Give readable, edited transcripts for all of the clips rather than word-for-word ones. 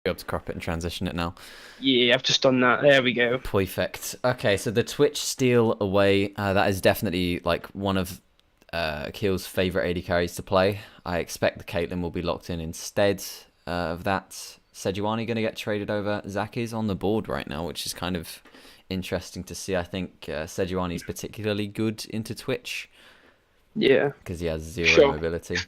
Be able to crop it and transition it now. Yeah, I've just done that. There we go. Perfect. Okay, so the Twitch steal away, that is definitely like one of Keel's favorite AD carries to play. I expect the Caitlyn will be locked in instead of that. Sejuani going to get traded over. Zach is on the board right now, which is kind of interesting to see. I think Sejuani is particularly good into Twitch Yeah, because he has zero sure, mobility.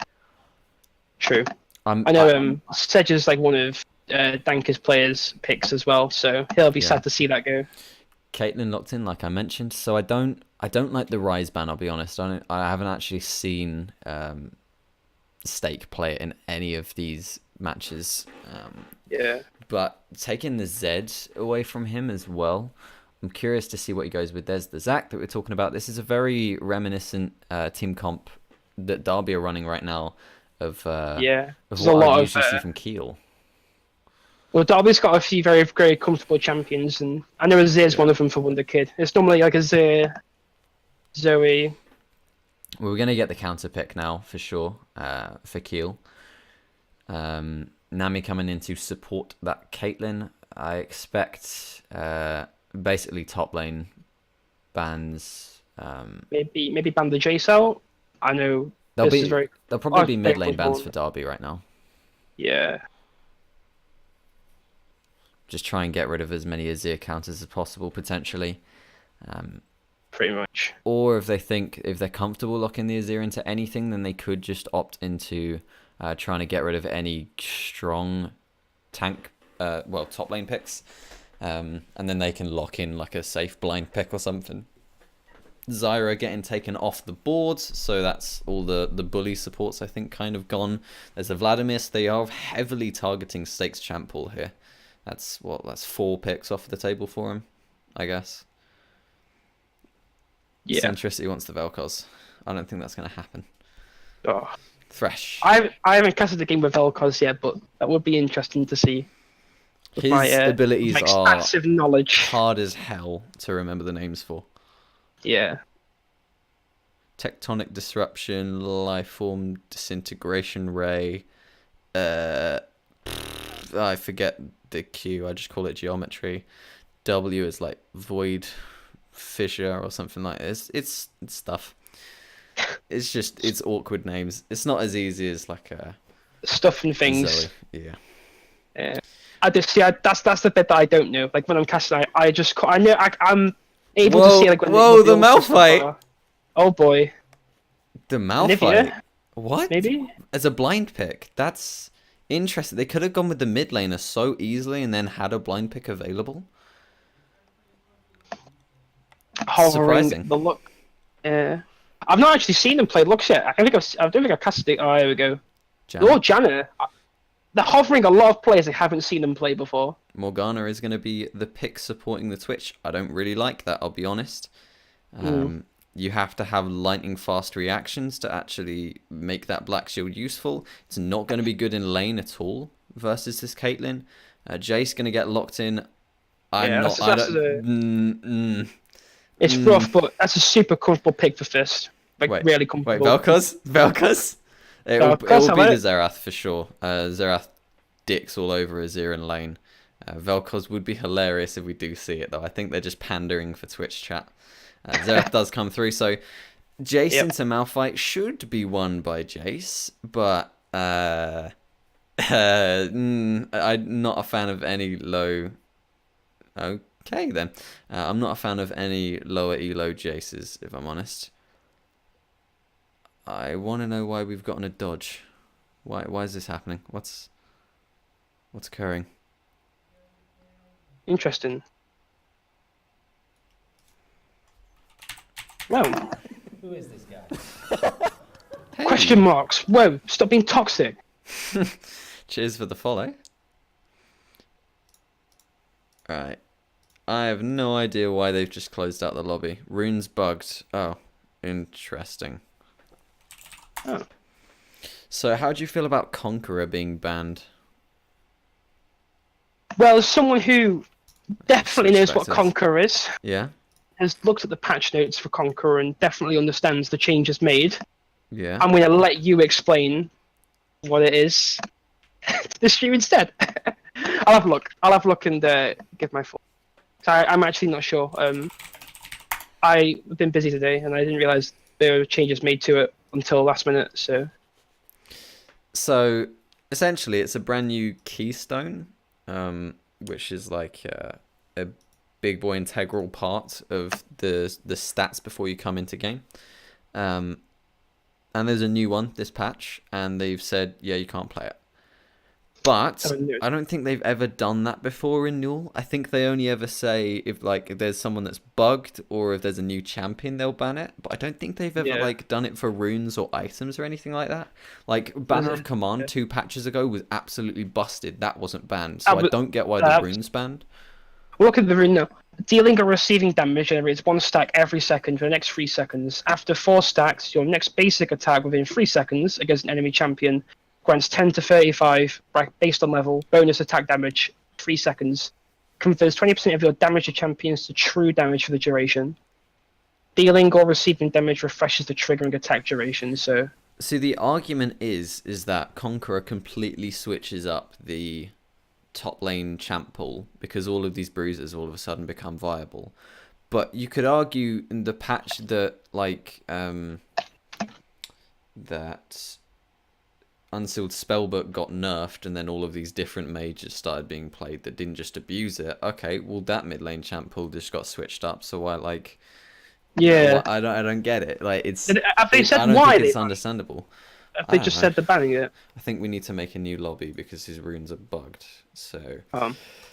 true. I'm, I I, know Sedge is like one of Danker's players' picks as well, so he'll be yeah. sad to see that go. Caitlyn locked in, like I mentioned. So I don't like the Rise ban. I'll be honest. I haven't actually seen Stake play it in any of these matches. Yeah, But taking the Z away from him as well, I'm curious to see what he goes with. There's the Zac that we're talking about. This is a very reminiscent team comp that Derby are running right now yeah. of There's a what I would lot of. usually see from Kiel. Well, Derby's got a few very, very comfortable champions, and I know Azir's Yeah. one of them for Wonder Kid. It's normally like Azir, Zoe. We're going to get the counter pick now for sure for Kiel. Nami coming in to support that Caitlyn. I expect basically top lane bans. Maybe ban the Jace out. I know There'll this is be very. there'll probably Oh, be mid very lane bans comfortable. for Derby right now. Yeah, Just try and get rid of as many Azir counters as possible potentially. pretty much. Or if they're comfortable locking the Azir into anything, then they could just opt into trying to get rid of any strong tank, top lane picks, and then they can lock in like a safe blind pick or something. Zyra getting taken off the board, so that's all the bully supports I think kind of gone. There's a Vladimir. They are heavily targeting Stakes champ pool here. That's 4 picks off the table for him, I guess. Yeah. Centricity wants the Vel'Koz. I don't think that's going to happen. Oh. Thresh. I haven't casted the game with Vel'Koz yet, but that would be interesting to see. With His my abilities are expansive knowledge. hard as hell to remember the names for. Yeah. Tectonic Disruption, Lifeform Disintegration Ray. I forget the Q. I just call it Geometry. W is like Void Fissure or something like this. It's stuff. It's awkward names. It's not as easy as like a Stuff and things. Zoe. Yeah. I just see. That's the bit that I don't know. Like when I'm casting, I know I'm able to Whoa, see like when whoa, the the ults and stuff Malphite. are. Oh boy, The Malphite. Nivea, What? maybe. As a blind pick. That's interesting. They could have gone with the mid laner so easily and then had a blind pick available. Hovering Surprising. the look. I've not actually seen them play looks yet. I don't think I've casted it. Oh, here we go. Janet. Oh, Janna. They're hovering a lot of players I haven't seen them play before. Morgana is going to be the pick supporting the Twitch. I don't really like that, I'll be honest. You have to have lightning fast reactions to actually make that Black Shield useful. It's not going to be good in lane at all versus this Caitlyn. Jace going to get locked in. It's rough, but that's a super comfortable pick for first. Like really comfortable. Vel'Koz? It will be the Xerath for sure. Xerath dicks all over Azir in lane. Vel'Koz would be hilarious if we do see it, though. I think they're just pandering for Twitch chat. Xerath does come through, so Jace into Malphite should be won by Jace, but I'm not a fan of any low... Okay, then. I'm not a fan of any lower elo Jaces, if I'm honest. I want to know why we've gotten a dodge. Why is this happening? What's occurring? Interesting. Whoa. Who is this guy? Hey. Question marks. Whoa, stop being toxic. Cheers for the follow. Alright. I have no idea why they've just closed out the lobby. Rune's bugged. Oh, interesting. Oh. So how do you feel about Conqueror being banned? Well, as someone who definitely knows what Conqueror is, yeah, has looked at the patch notes for Conqueror and definitely understands the changes made. Yeah. I'm going to let you explain what it is. The stream instead. I'll have a look. I'll have a look and give my thoughts. I'm actually not sure. I've been busy today, and I didn't realize there were changes made to it until last minute. So essentially, it's a brand new keystone, which is like a big boy integral part of the stats before you come into game. And there's a new one this patch, and they've said, yeah, you can't play it. But I don't think they've ever done that before in NUEL. I think they only ever say if there's someone that's bugged or if there's a new champion, they'll ban it. But I don't think they've ever done it for runes or items or anything like that. Like Banner of Command 2 patches ago was absolutely busted. That wasn't banned. So I don't get why the rune's banned. Look at the rune now. Dealing or receiving damage generates 1 stack every second for the next 3 seconds. After 4 stacks, your next basic attack within 3 seconds against an enemy champion grants 10 to 35, based on level, bonus attack damage, 3 seconds. Converts 20% of your damage to champions to true damage for the duration. Dealing or receiving damage refreshes the triggering attack duration, so... See, the argument is that Conqueror completely switches up the top lane champ pool because all of these bruisers all of a sudden become viable. But you could argue in the patch that, that Unsealed Spellbook got nerfed and then all of these different mages started being played that didn't just abuse it. Okay, well that mid lane champ pool just got switched up, so why Yeah. I don't get it. Like it's Have they said I don't why think it's understandable. Have they just said they're banning it? I think we need to make a new lobby because his runes are bugged. So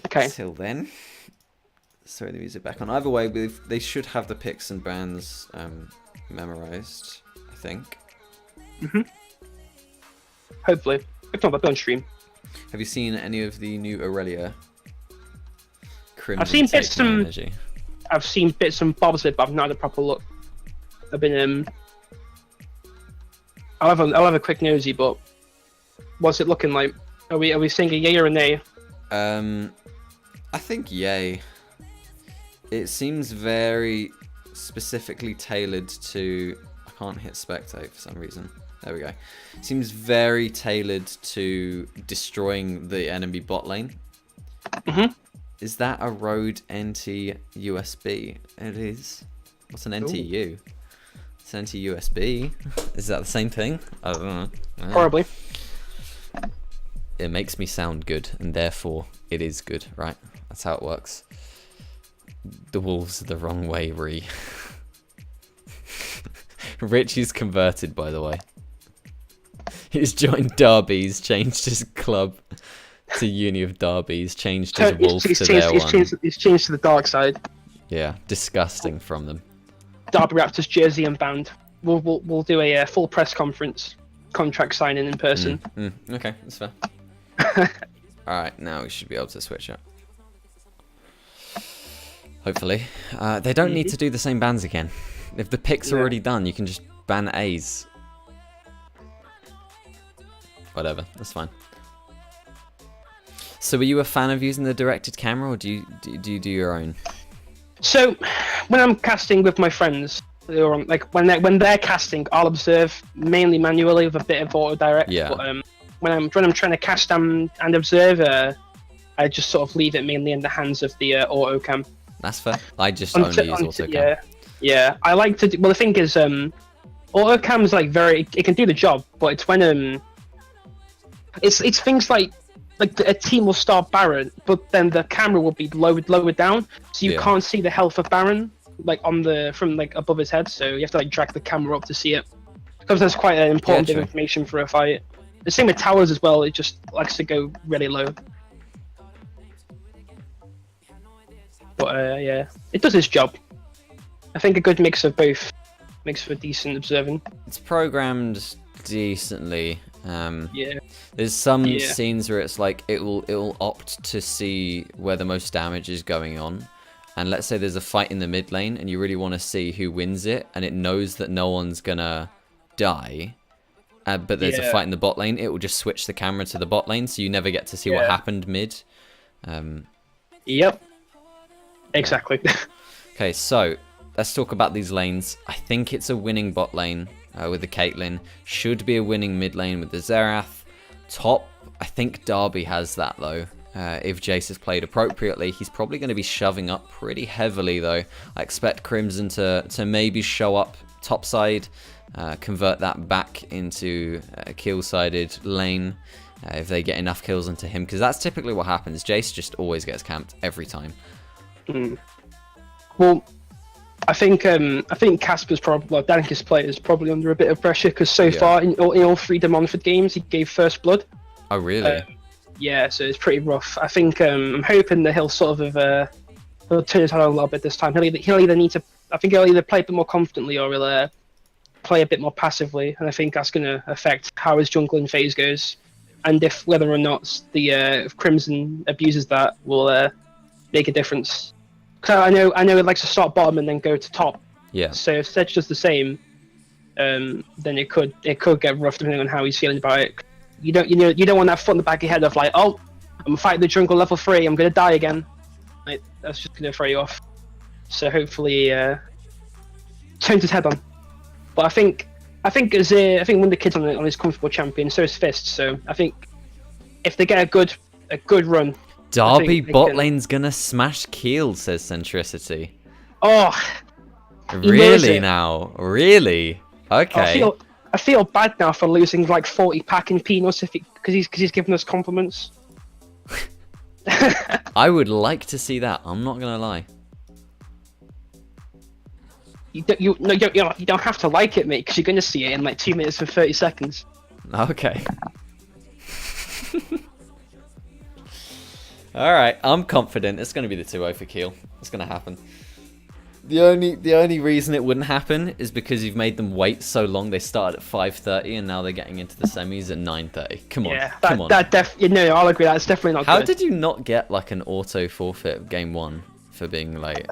okay. Till then. Sorry, the music back on. Either way, they should have the picks and bans memorized, I think. Hopefully. If not, they'll be on stream. Have you seen any of the new Aurelia? Crimson I've seen bits and energy? I've seen bits and bobs of it, but I've not had a proper look. I've been I'll have a quick nosy, but what's it looking like? Are we saying a yay or a nay? I think yay. It seems very specifically tailored to... I can't hit spectate for some reason. There we go. It seems very tailored to destroying the enemy bot lane. Is that a road NT USB? It is. What's an NTU? It's NT USB. Is that the same thing? I don't know. Probably. It makes me sound good, and therefore it is good, right? That's how it works. The wolves are the wrong way, Ree. Richie's converted, by the way. He's joined Derby's, changed his club to Uni of Derby's, changed his wolf to their one. He's changed to the dark side. Yeah, disgusting from them. Derby Raptors jersey unbound. We'll do a full press conference, contract signing in person. Okay, that's fair. Alright, now we should be able to switch up. Hopefully. They don't need to do the same bans again. If the picks are already done, you can just ban A's. Whatever, that's fine. So were you a fan of using the directed camera, or do you do your own? So, when I'm casting with my friends, or like when they're casting, I'll observe mainly manually with a bit of auto direct. Yeah. But when I'm trying to cast and observe, I just sort of leave it mainly in the hands of the auto cam. That's fair. I just only use auto cam. Yeah. I like to. Well, the thing is, auto cam is like it can do the job, but it's when it's things like a team will start Baron, but then the camera will be lowered down, so you can't see the health of Baron from above his head. So you have to drag the camera up to see it, because that's quite an important bit of information for a fight. The same with towers as well. It just likes to go really low. But yeah, it does its job. I think a good mix of both makes for decent observing. It's programmed decently. Yeah. There's some scenes where it's like it will opt to see where the most damage is going on, and let's say there's a fight in the mid lane and you really want to see who wins it, and it knows that no one's gonna die, but there's a fight in the bot lane, it will just switch the camera to the bot lane, so you never get to see what happened mid. Yep. Exactly. Okay, so let's talk about these lanes. I think it's a winning bot lane with the Caitlyn. Should be a winning mid lane with the Xerath. Top, I think Derby has that though. if Jace is played appropriately. He's probably going to be shoving up pretty heavily, though. I expect Crimson to maybe show up topside, convert that back into a kill-sided lane if they get enough kills into him, because that's typically what happens. Jace just always gets camped every time. Well, I think Casper's probably, well, Danica's player is probably under a bit of pressure because so far in all 3 Demonford games he gave first blood. Oh really? Yeah, so it's pretty rough. I think I'm hoping that he'll sort of he'll turn his head on a little bit this time. He'll either need to, I think he'll either play a bit more confidently or he'll play a bit more passively, and I think that's going to affect how his jungling phase goes, and if whether or not the if Crimson abuses that will make a difference. Because I know it likes to start bottom and then go to top. Yeah. So if Sedge does the same, then it could get rough depending on how he's feeling about it. You don't want that foot in the back of your head of like, oh, I'm fighting the jungle level 3, I'm gonna die again. Like, that's just gonna throw you off. So hopefully, turns his head on. But I think Azir, I think one of the kids on his comfortable champion, so is Fist. So I think if they get a good run. Derby bot lane's gonna smash Keel, says Centricity. Oh, really now? Really? Okay. I feel bad now for losing like 40 packing peanuts because he's giving us compliments. I would like to see that. I'm not gonna lie. You don't have to like it, mate, because you're gonna see it in like 2 minutes and 30 seconds. Okay. All right, I'm confident it's going to be the 2-0 for Keel. It's going to happen. The only reason it wouldn't happen is because you've made them wait so long. They started at 5:30 and now they're getting into the semis at 9:30. Come on, come on. I'll agree. That's definitely not. How good. did you not get like an auto forfeit game 1 for being late?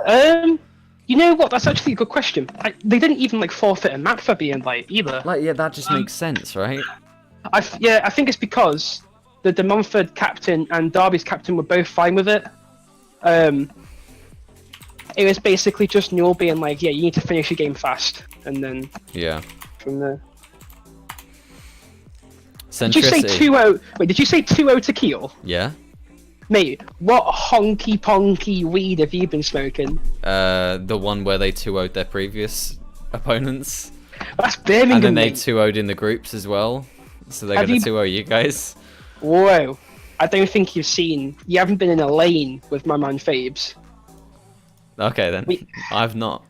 You know what? That's actually a good question. They didn't even like forfeit a map for being late either. Like, yeah, that just makes sense, right? I think it's because the Demonford captain and Derby's captain were both fine with it. It was basically just NUEL being like, yeah, you need to finish your game fast, and then from there. Did you say 2-0? Wait, did you say 2-0 to Keel? Yeah. Mate, what honky ponky weed have you been smoking? The one where they 2-0'd their previous opponents. That's Birmingham. And then they 2-0'd in the groups as well. So they're going to 2-0 you guys. Whoa. I don't think you haven't been in a lane with my man Fabes. Okay then. I've not.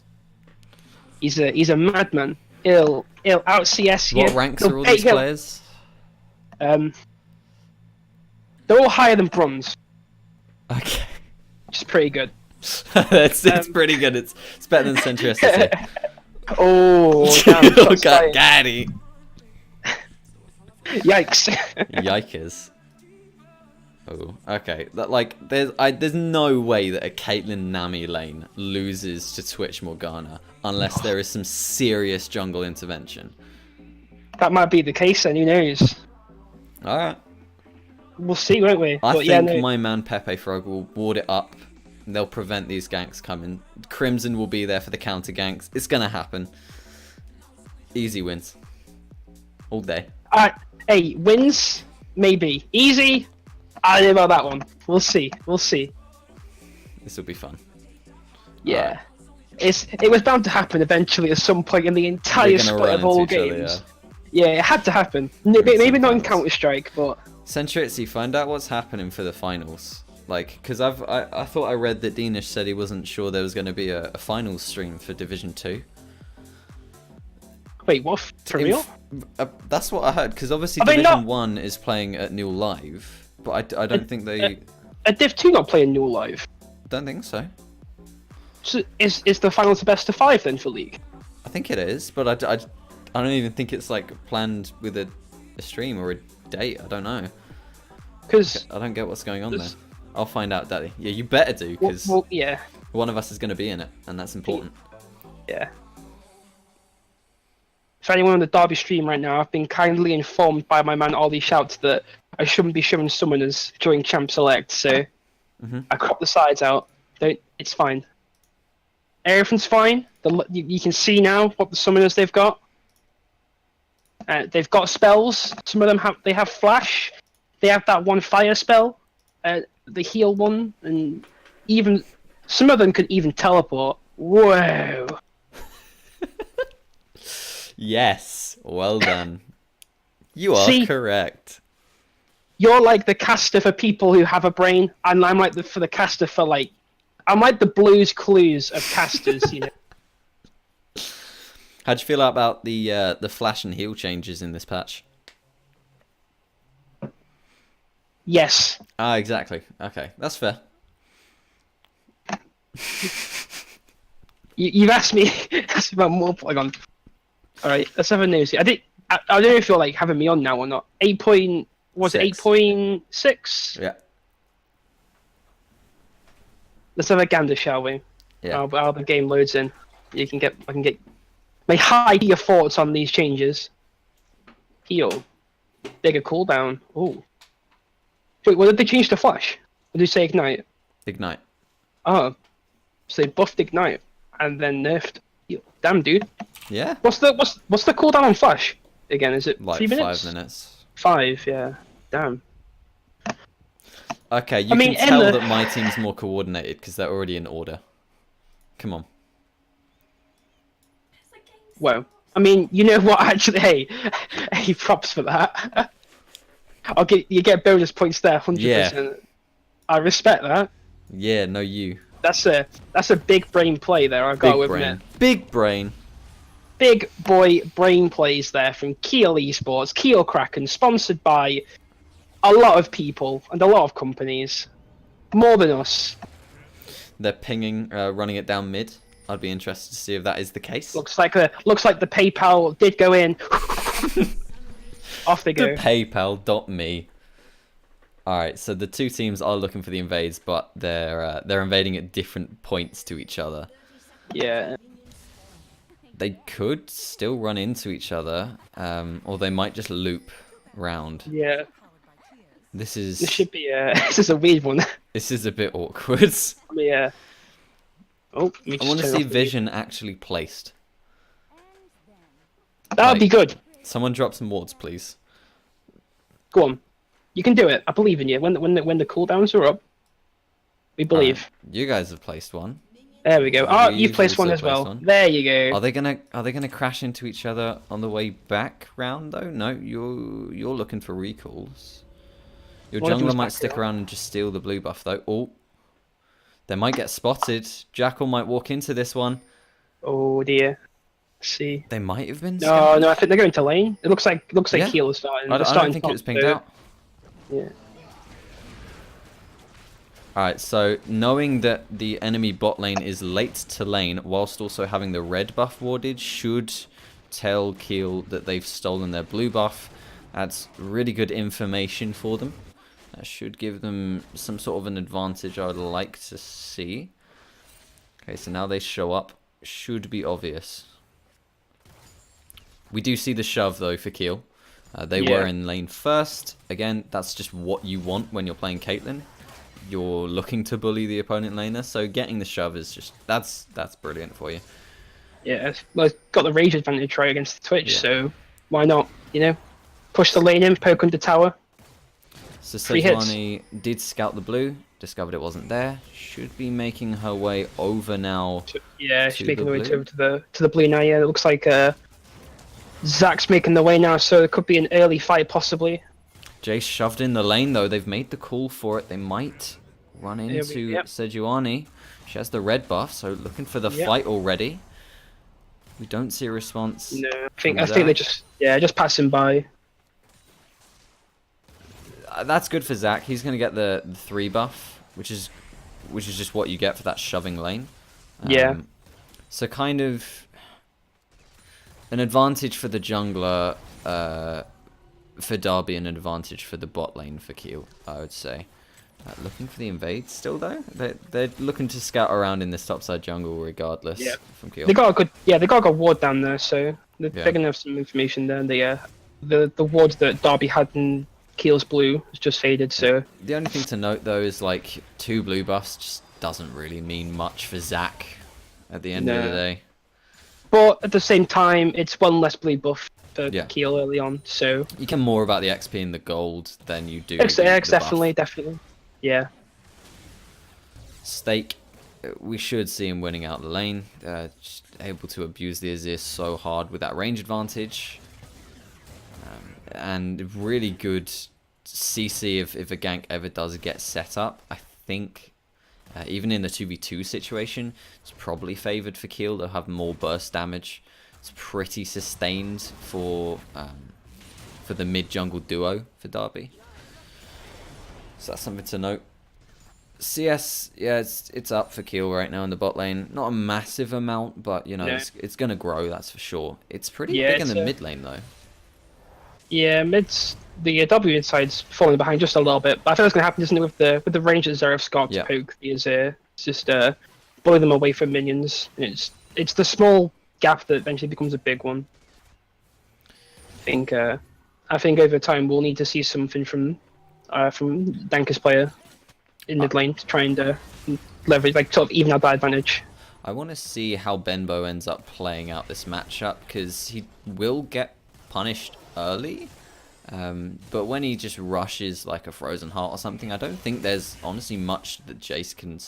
He's a madman. He'll out CS you. What ranks are all these players? They're all higher than bronze. Okay. Which is pretty good. it's pretty good. It's better than Centricity. Oh, damn. Gaddy. Yikes. Yikers. Oh, okay. There's no way that a Caitlyn Nami lane loses to Twitch Morgana unless there is some serious jungle intervention. That might be the case, and who knows? Alright. We'll see, won't we? I think my man Pepe Frog will ward it up. They'll prevent these ganks coming. Crimson will be there for the counter ganks. It's gonna happen. Easy wins. All day. Hey, wins? Maybe. Easy? I don't know about that one. We'll see. This will be fun. Yeah. It was bound to happen eventually at some point in the entire split of all games. Yeah, it had to happen. Maybe not in Counter-Strike, but... Centricity, find out what's happening for the finals. Like, because I thought I read that Danish said he wasn't sure there was going to be a finals stream for Division 2. Wait, what? For real? That's what I heard, because obviously Division 1 is playing at NUEL Live, but I don't think they... Div 2 not playing NUEL Live? Don't think so. So is the finals the best of 5 then for League? I think it is, but I don't even think it's like planned with a stream or a date. I don't know. Because I don't get what's going on there. I'll find out, Daddy. Yeah, you better do, because yeah, one of us is going to be in it, and that's important. Yeah. For anyone on the Derby stream right now, I've been kindly informed by my man Ollie Shouts that I shouldn't be showing summoners during Champ Select, so I cropped the sides out. It's fine. Everything's fine. You can see now what the summoners they've got. They've got spells. Some of them have flash. They have that one fire spell. the heal one, and even some of them can even teleport. Whoa! Yes, well done. You are See, correct. you're like the caster for people who have a brain, and I'm like the caster for like, I'm like the Blues Clues of casters, you know. How'd you feel about the flash and heal changes in this patch? Yes. Ah, exactly. Okay, that's fair. You've asked me, asked me about more Polygon. All right, let's have a news. I don't know if you're like having me on now or not. 8 point, was it 6. 8.6? Yeah. Let's have a gander, shall we? Yeah. While the game loads in, I can get my high thoughts on these changes. Heal, bigger cooldown. Oh, wait, what did they change to flash? What did they say ignite? Ignite. Oh, so they buffed ignite and then nerfed heal. Damn, dude. Yeah. What's the cooldown on flash? Again, is it Like 3 minutes? 5 minutes. 5, yeah. Damn. Okay, you mean, can tell Emma- that my team's more coordinated because they're already in order. Come on. Whoa. I mean, you know what? Actually, hey, props for that. You get bonus points there, 100%. Yeah. I respect that. Yeah, no you. That's a big brain play there. I've got to Big admit. brain. Big brain. Big boy brain plays there from Keel Esports, Keel Kraken, sponsored by a lot of people and a lot of companies, more than us. They're pinging, running it down mid. I'd be interested to see if that is the case. Looks like the PayPal did go in. Off they go. The PayPal.me. Alright, so the two teams are looking for the invades, but they're invading at different points to each other. Yeah. They could still run into each other, or they might just loop round. Yeah. This This is should be this is a weird one. this is a bit awkward. Yeah. Oh, I want to see Vision actually placed. That would be good. Someone drop some wards, please. Go on. You can do it. I believe in you. When the cooldowns are up, we believe. You guys have placed one. There we go. Oh, you We've placed one also as well. placed one. There you go. Are they gonna crash into each other on the way back round though? No, you're looking for recalls. Your One of jungler them's might back stick there. around and just steal the blue buff though. Oh, they might get spotted. Jackal might walk into this one. Oh dear. Let's see. They might have been. No, scouted. no, I think they're going to lane. It looks like Yeah. Keel is starting. I They're don't starting think it top, was pinged so- out. Yeah. Alright, so knowing that the enemy bot lane is late to lane, whilst also having the red buff warded, should tell Keel that they've stolen their blue buff. That's really good information for them. That should give them some sort of an advantage I would like to see. Okay, so now they show up. Should be obvious. We do see the shove though for Keel. They Yeah. were in lane first. Again, that's just what you want when you're playing Caitlyn. You're looking to bully the opponent laner, so getting the shove is just that's brilliant for you. Yeah. Well, it's got the rage advantage right against the Twitch, Yeah. so why not? You know, push the lane in, poke under tower. So 3 hits. Sejuani did scout the blue, discovered it wasn't there. Should be making her way over now. Yeah, To she's making the the way blue? to the blue now. Yeah, it looks like Zach's making the way now, so it could be an early fight possibly. Jace shoved in the lane though. They've made the call for it. They might run we- into yep. Sejuani. She has the red buff, so looking for the Yep. fight already. We don't see a response. No, I from think they Zach. just passing by. That's good for Zach. He's going to get the 3 buff, which is just what you get for that shoving lane. Yeah. So kind of an advantage for the jungler for Darby, and an advantage for the bot lane for Keel, I would say. Looking for the invade still though. They're looking to scout around in this topside jungle regardless from Keel. They got a good ward down there, so they're Yeah. gonna have some information there. The ward that Darby had in Keel's blue has just faded, so The only thing to note though is like 2 blue buffs just doesn't really mean much for Zach at the end of the No. day. but at the same time it's one less blue buff for Yeah. Keel early on, so You care more about the XP and the gold than you do X the buff. definitely. Yeah. Stake, we should see him winning out the lane. Just able to abuse the Azir so hard with that range advantage. And really good CC if a gank ever does get set up. I think even in the 2v2 situation, it's probably favoured for Keel. They'll have more burst damage. It's pretty sustained for the mid-jungle duo for Derby. So that's something to note. CS, yeah, it's up for Keel right now in the bot lane. Not a massive amount, but, you know, No. it's going to grow, that's for sure. It's pretty Yeah, big in it's the mid lane, though. Yeah, the W inside's falling behind just a little bit. But I think that's going to happen, isn't it, with the range that Zeref's got to poke the Azir. It's just bully them away from minions. It's the small gap that eventually becomes a big one. I think over time we'll need to see something from Danker's player in mid lane to try and leverage, like, sort of even out that advantage. I want to see how Benbow ends up playing out this matchup, because he will get punished early, but when he just rushes like a Frozen Heart or something, I don't think there's honestly much that Jace can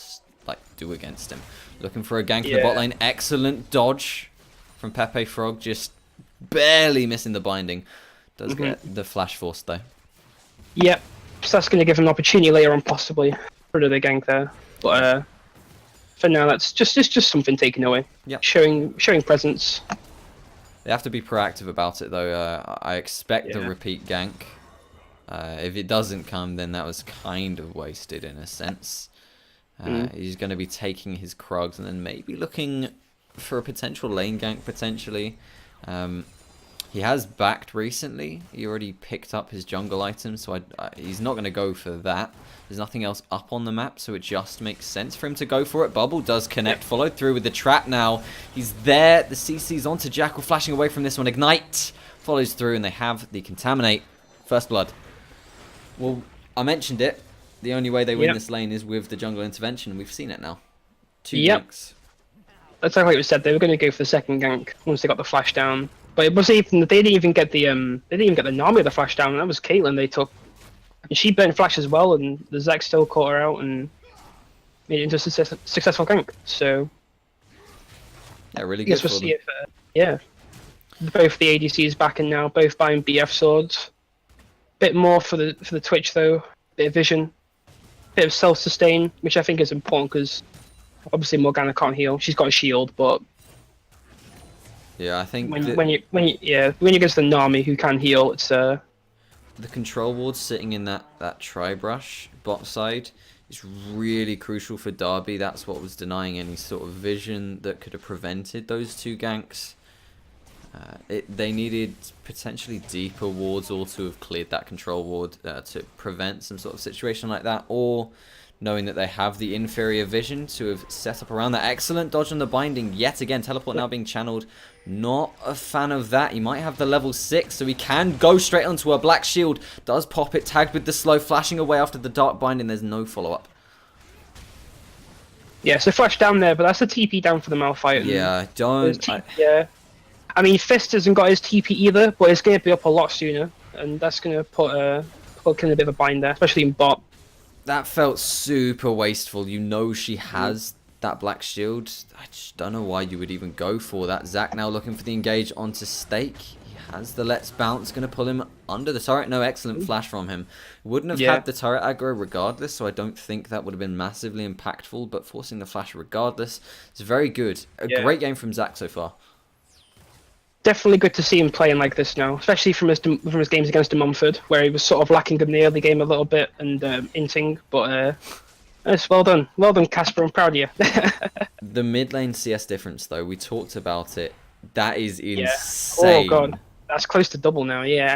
like do against him. Looking for a gank in the bot lane. Excellent dodge from Pepe Frog, just barely missing the binding. Does get the flash force though. Yep, so that's going to give him an opportunity later on, possibly for the gank there. But for now, that's just something taken away. Yep. Showing presence. They have to be proactive about it though. I expect the repeat gank. If it doesn't come, then that was kind of wasted in a sense. He's going to be taking his Krugs and then maybe looking for a potential lane gank potentially. He has backed recently. He already picked up his jungle item, so he's not going to go for that. There's nothing else up on the map, so it just makes sense for him to go for it. Bubble does connect, followed through with the trap now. He's there. The CC's onto Jackal, flashing away from this one. Ignite follows through, and they have the Contaminate. First blood. Well, I mentioned it. The only way they win this lane is with the jungle intervention. We've seen it now. 2 ganks. That's exactly what we said. They were going to go for the second gank once they got the flash down. But it was even they didn't even get the Nami of the flash down. That was Caitlyn they took. And she burnt flash as well, and the Zac still caught her out and made it into a successful gank. So yeah, really good. We'll see if both the ADCs backing now, both buying BF swords. Bit more for the Twitch though. Bit of vision, bit of self-sustain, which I think is important because obviously Morgana can't heal. She's got a shield, but yeah, I think when you against the Nami who can heal, it's the control ward sitting in that tri-brush bot side is really crucial for Derby. That's what was denying any sort of vision that could have prevented those 2 ganks. They needed potentially deeper wards or to have cleared that control ward to prevent some sort of situation like that, or knowing that they have the inferior vision to have set up around that. Excellent dodge on the binding yet again. Teleport now being channeled. Not a fan of that. He might have the level 6, so he can go straight onto a black shield. Does pop it, tagged with the slow, flashing away after the dark binding. There's no follow-up. Yeah, so flash down there, but that's a TP down for the Malphite. Yeah, don't... Yeah. I mean, Fist hasn't got his TP either, but it's going to be up a lot sooner, and that's going to put Kin in a bit of a bind there, especially in bot. That felt super wasteful. You know she has that black shield. I just don't know why you would even go for that. Zac now looking for the engage onto Stake. He has the Let's Bounce, going to pull him under the turret. No, excellent flash from him. Wouldn't have had the turret aggro regardless, so I don't think that would have been massively impactful, but forcing the flash regardless is very good. A great game from Zac so far. Definitely good to see him playing like this now, especially from his games against Mumford, where he was sort of lacking in the early game a little bit and inting, but it's well done, Casper. I'm proud of you. The mid lane CS difference, though, we talked about it. That is insane. Oh god, that's close to double now. Yeah,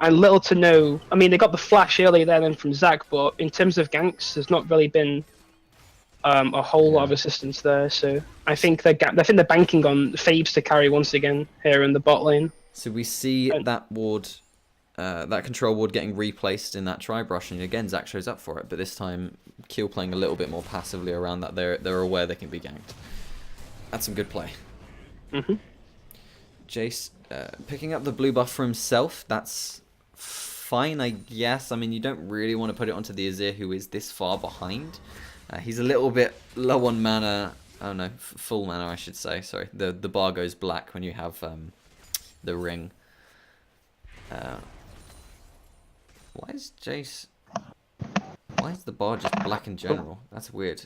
and little to no. I mean, they got the flash earlier there then from Zac, but in terms of ganks, there's not really been a whole lot of assistance there. So I think they're banking on Fabes to carry once again here in the bot lane. So we see that ward, that control ward getting replaced in that tri-brush, and again Zac shows up for it, but this time Keel playing a little bit more passively around that. They're aware they can be ganked. That's some good play. Jace picking up the blue buff for himself. That's fine, I guess. I mean, you don't really want to put it onto the Azir, who is this far behind. He's a little bit low on mana. Oh no, full mana I should say. Sorry, the bar goes black when you have the ring. Why is Jace? Why is the bar just black in general? That's weird.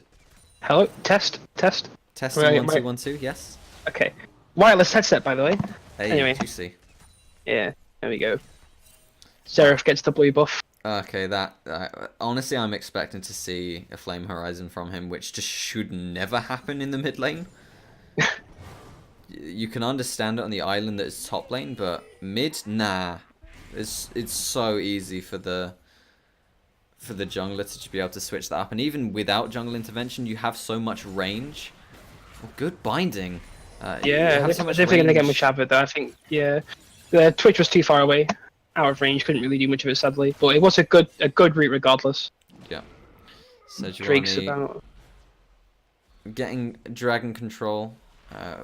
Hello, test. Testing Right, 1 2 right. 1 2. Yes. Okay. Wireless headset, by the way. Hey, Anyway. juicy. Yeah, there we go. Seraph gets the blue buff. Okay, that honestly, I'm expecting to see a Flame Horizon from him, which just should never happen in the mid lane. You can understand it on the island that it's top lane, but mid, nah. It's so easy for the jungler to just be able to switch that up, and even without jungle intervention, you have so much range. Well, good binding. Yeah, I don't think they get much out of it though. I think the Twitch was too far away, out of range. Couldn't really do much of it sadly, but it was a good route regardless. Yeah. Drake's Sejuani about. getting dragon control.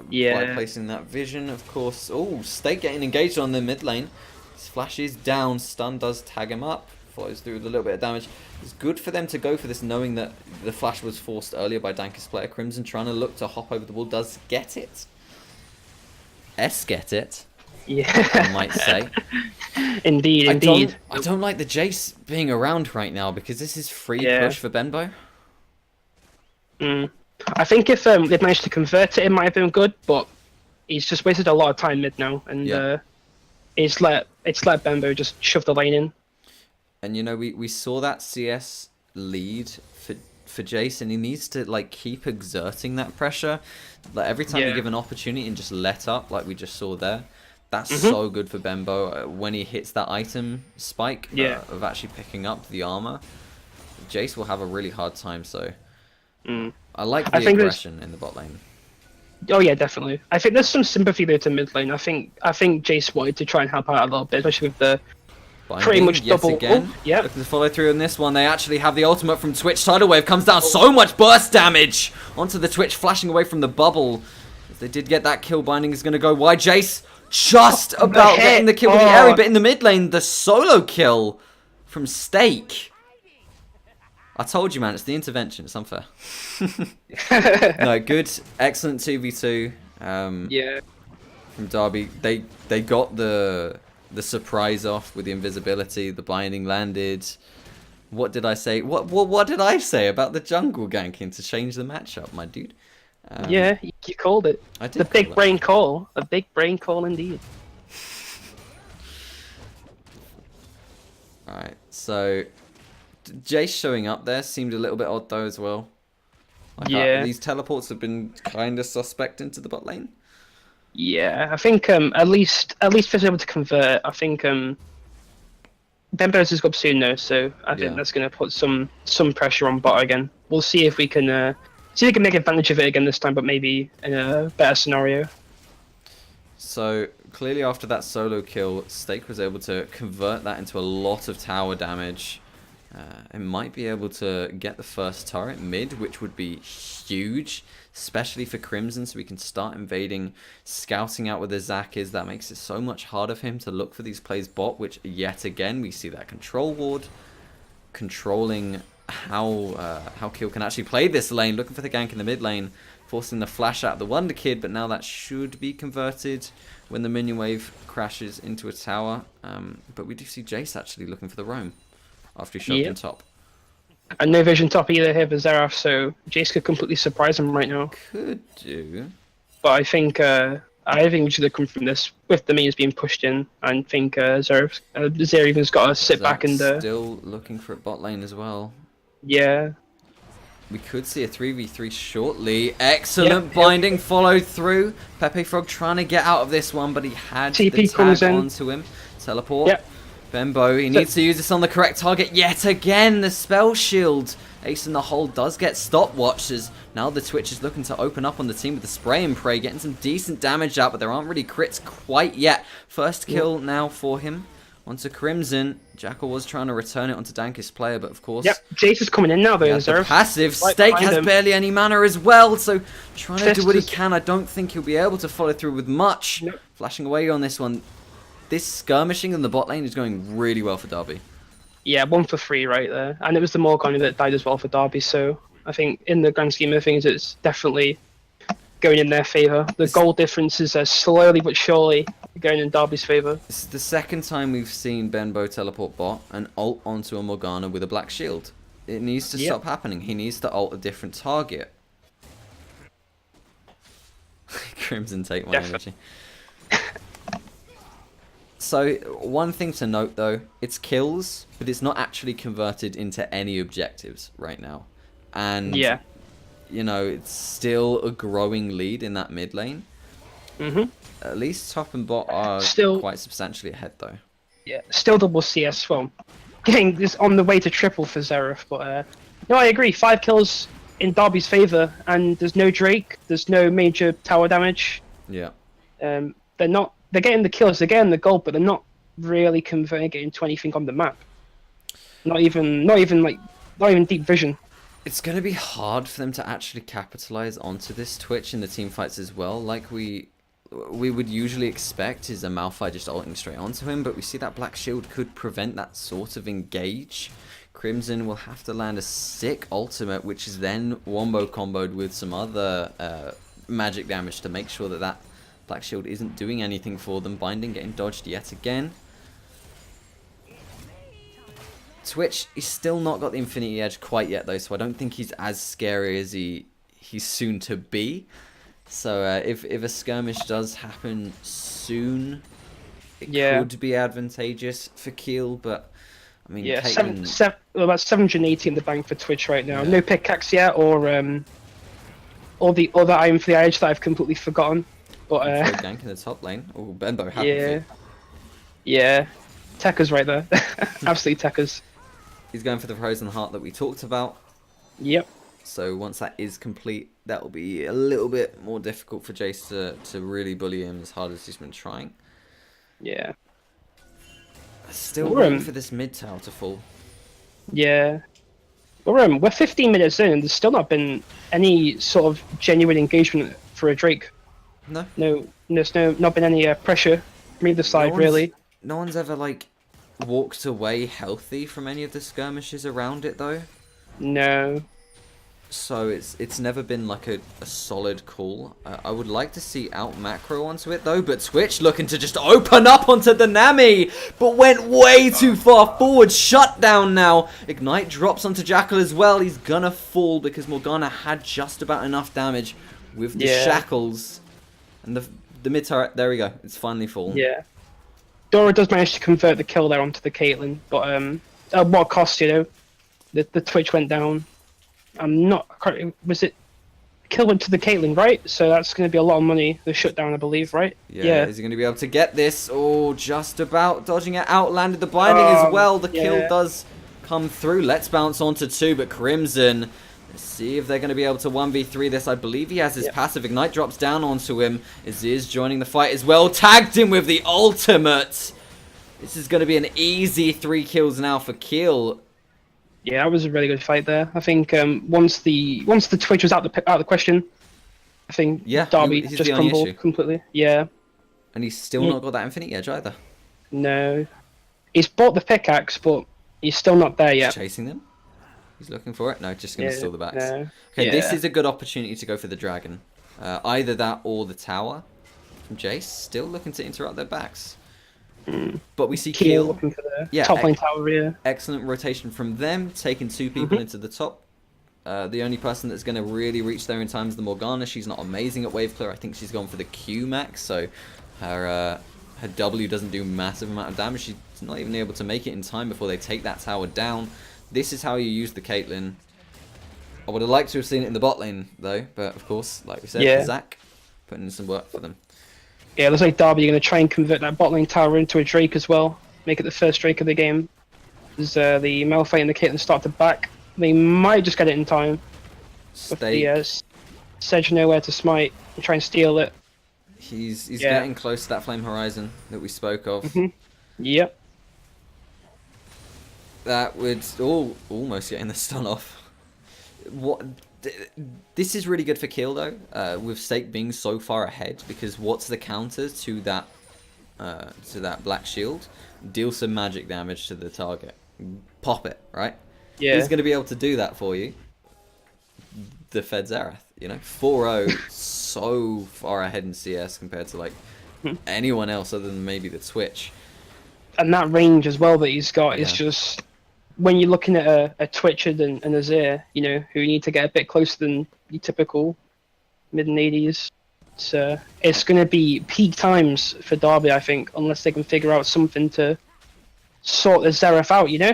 Yeah. By placing that vision, of course. Oh, Stake getting engaged on the mid lane. His flash is down. Stun does tag him up. Follows through with a little bit of damage. It's good for them to go for this, knowing that the flash was forced earlier by Dank's player. Crimson trying to look to hop over the wall. Does get it. Get it. Yeah. I might say. Indeed. I don't like the Jace being around right now because this is free push for Benbow. I think if they'd managed to convert it, it might have been good, but he's just wasted a lot of time mid now, and it's let Bembo just shove the lane in. And you know, we saw that CS lead for Jace, and he needs to like keep exerting that pressure. Like every time you give an opportunity and just let up, like we just saw there. That's so good for Bembo when he hits that item spike of actually picking up the armor. Jace will have a really hard time. So I like the aggression in the bot lane. Oh yeah, definitely. I think there's some sympathy there to mid lane. I think Jace wanted to try and help out a little bit, especially with the pretty much double. Again. Oh, yeah. Looking to follow through on this one. They actually have the ultimate from Twitch. Tidal Wave comes down. So much burst damage onto the Twitch, flashing away from the bubble. If they did get that kill, binding is going to go wide. Jace just about getting the kill with the area, but in the mid lane, the solo kill from Stake. I told you, man, it's the intervention. It's unfair. No, good, excellent 2v2. From Derby, they got the surprise off with the invisibility. The binding landed. What did I say? What did I say about the jungle ganking to change the matchup, my dude? Yeah, you called it. I did. The big brain call. A big brain call indeed. Alright, so Jace showing up there seemed a little bit odd though as well. Like, these teleports have been kind of suspect into the bot lane. Yeah, I think at least if he's able to convert, I think Bembo's has got soon now, so I think that's going to put some pressure on bot again. We'll see if we can make advantage of it again this time, but maybe in a better scenario. So clearly after that solo kill, Stake was able to convert that into a lot of tower damage. It might be able to get the first turret mid, which would be huge, especially for Crimson, so we can start invading, scouting out where the Zac is. That makes it so much harder for him to look for these plays bot, which yet again we see that control ward controlling how Kill can actually play this lane, looking for the gank in the mid lane, forcing the flash out of the Wonder Kid, but now that should be converted when the minion wave crashes into a tower. But we do see Jace actually looking for the roam after he shoved in top. And no vision top either here for Xerath, so Jace could completely surprise him right now. Could do. But I think we should have come from this with the minions being pushed in. I think Xerath's got to sit back and still looking for a bot lane as well. Yeah. We could see a 3v3 shortly. Excellent binding followed through. Pepe Frog trying to get out of this one, but he had TP the comes tag in. onto him. Teleport. Bembo, he needs to use this on the correct target yet again. The spell shield. Ace in the hole does get stopwatch as now the Twitch is looking to open up on the team with the spray and pray, getting some decent damage out, but there aren't really crits quite yet. First kill now for him. Onto Crimson. Jackal was trying to return it onto Dank's player, but of course... Jace is coming in now, though. The passive. Stake has barely any mana as well, so trying to do what he can. I don't think he'll be able to follow through with much. Flashing away on this one. This skirmishing in the bot lane is going really well for Derby. Yeah, 1 for 3 right there. And it was the Morgana that died as well for Derby, so I think in the grand scheme of things, it's definitely going in their favour. The It's, goal differences are slowly but surely going in Derby's favour. it's the second time we've seen Benbow teleport bot and ult onto a Morgana with a black shield. It needs to Yep. stop happening. He needs to ult a different target. Crimson take my energy. So, one thing to note though, it's kills, but it's not actually converted into any objectives right now. And, Yeah. you know, it's still a growing lead in that mid lane. Mhm. At least top and bot are Still, quite substantially ahead though. yeah, still double CS. Well, getting this on the way to triple for Xerath, but no, I agree. 5 kills in Derby's favour, and there's no Drake, there's no major tower damage. Yeah. They're not. They're getting the kills, they're getting the gold, but they're not really converting it into anything on the map. Not even deep vision. It's going to be hard for them to actually capitalize onto this Twitch in the team fights as well. Like we would usually expect is a Malphite just ulting straight onto him, but we see that Black Shield could prevent that sort of engage. Crimson will have to land a sick ultimate, which is then wombo comboed with some other magic damage to make sure that that Black Shield isn't doing anything for them. Binding getting dodged yet again. Twitch, he's still not got the Infinity Edge quite yet though, so I don't think he's as scary as he's soon to be. So if a skirmish does happen soon, it could be advantageous for Keel, but I mean, Yeah, Caitlyn... about 780 in the bank for Twitch right now. Yeah. No pickaxe yet, or the other item for the edge that I've completely forgotten. But gank in the top lane. Oh, Benbow happy. yeah, yeah, Tekka's right there. Absolutely Tekka's. He's going for the frozen heart that we talked about. Yep. So once that is complete, that will be a little bit more difficult for Jace to really bully him as hard as he's been trying. Yeah. Still waiting for this mid tower to fall. Yeah. We're 15 minutes in, and there's still not been any sort of genuine engagement for a Drake. No. No, there's not been any pressure from either side, really. No one's ever, like, walked away healthy from any of the skirmishes around it, though. No. So it's never been, like, a solid call. I would like to see out macro onto it, though, but Twitch looking to just open up onto the Nami, but went way too far forward. Shut down now. Ignite drops onto Jackal as well. He's gonna fall because Morgana had just about enough damage with the shackles. And the mid turret, there we go. It's finally fallen. Yeah. Dora does manage to convert the kill there onto the Caitlyn, but at what cost, you know? The Twitch went down. I'm not... Was it... Kill went to the Caitlyn, right? So that's going to be a lot of money. The shutdown, I believe, right? Yeah. Is he going to be able to get this? Oh, just about dodging it out. Landed the binding as well. The kill does come through. Let's bounce onto 2, but Crimson... Let's see if they're going to be able to 1v3 this. I believe he has his passive. Ignite drops down onto him. Azir's joining the fight as well. Tagged him with the ultimate. This is going to be an easy 3 kills now for Keel. Yeah, that was a really good fight there. I think once the Twitch was out the question, I think Derby just crumbled completely. Yeah. And he's still not got that Infinity Edge either. No. He's bought the pickaxe, but he's still not there yet. He's chasing them. He's looking for it. No, just going to steal the backs. No. Okay, this is a good opportunity to go for the dragon. Either that or the tower from Jace. Still looking to interrupt their backs. But we see Keel looking for the top lane tower. Yeah. Excellent rotation from them, taking 2 people into the top. The only person that's going to really reach there in time is the Morgana. She's not amazing at wave clear. I think she's gone for the Q max, so her W doesn't do massive amount of damage. She's not even able to make it in time before they take that tower down. This is how you use the Caitlyn. I would have liked to have seen it in the bot lane, though. But, of course, like we said, Zach putting in some work for them. Yeah, it looks like Derby are going to try and convert that bot lane tower into a Drake as well. Make it the first Drake of the game. As the Malphite and the Caitlyn start to back. They might just get it in time. With the Sedge nowhere to smite and try and steal it. He's getting close to that Flame Horizon that we spoke of. Yep. That would almost getting the stun off. This is really good for Keel though, with Stake being so far ahead, because what's the counter to that Black Shield? Deal some magic damage to the target. Pop it, right? Yeah. He's going to be able to do that for you. the Fed Zerath. You know, 4-0, so far ahead in CS compared to like anyone else other than maybe the Twitch. And that range as well that he's got is Yeah. just when you're looking at a Twitchard and a Zir, you know, who need to get a bit closer than your typical mid and 80s. So it's going to be peak times for Derby, I think, unless they can figure out something to sort the Zeref out, you know?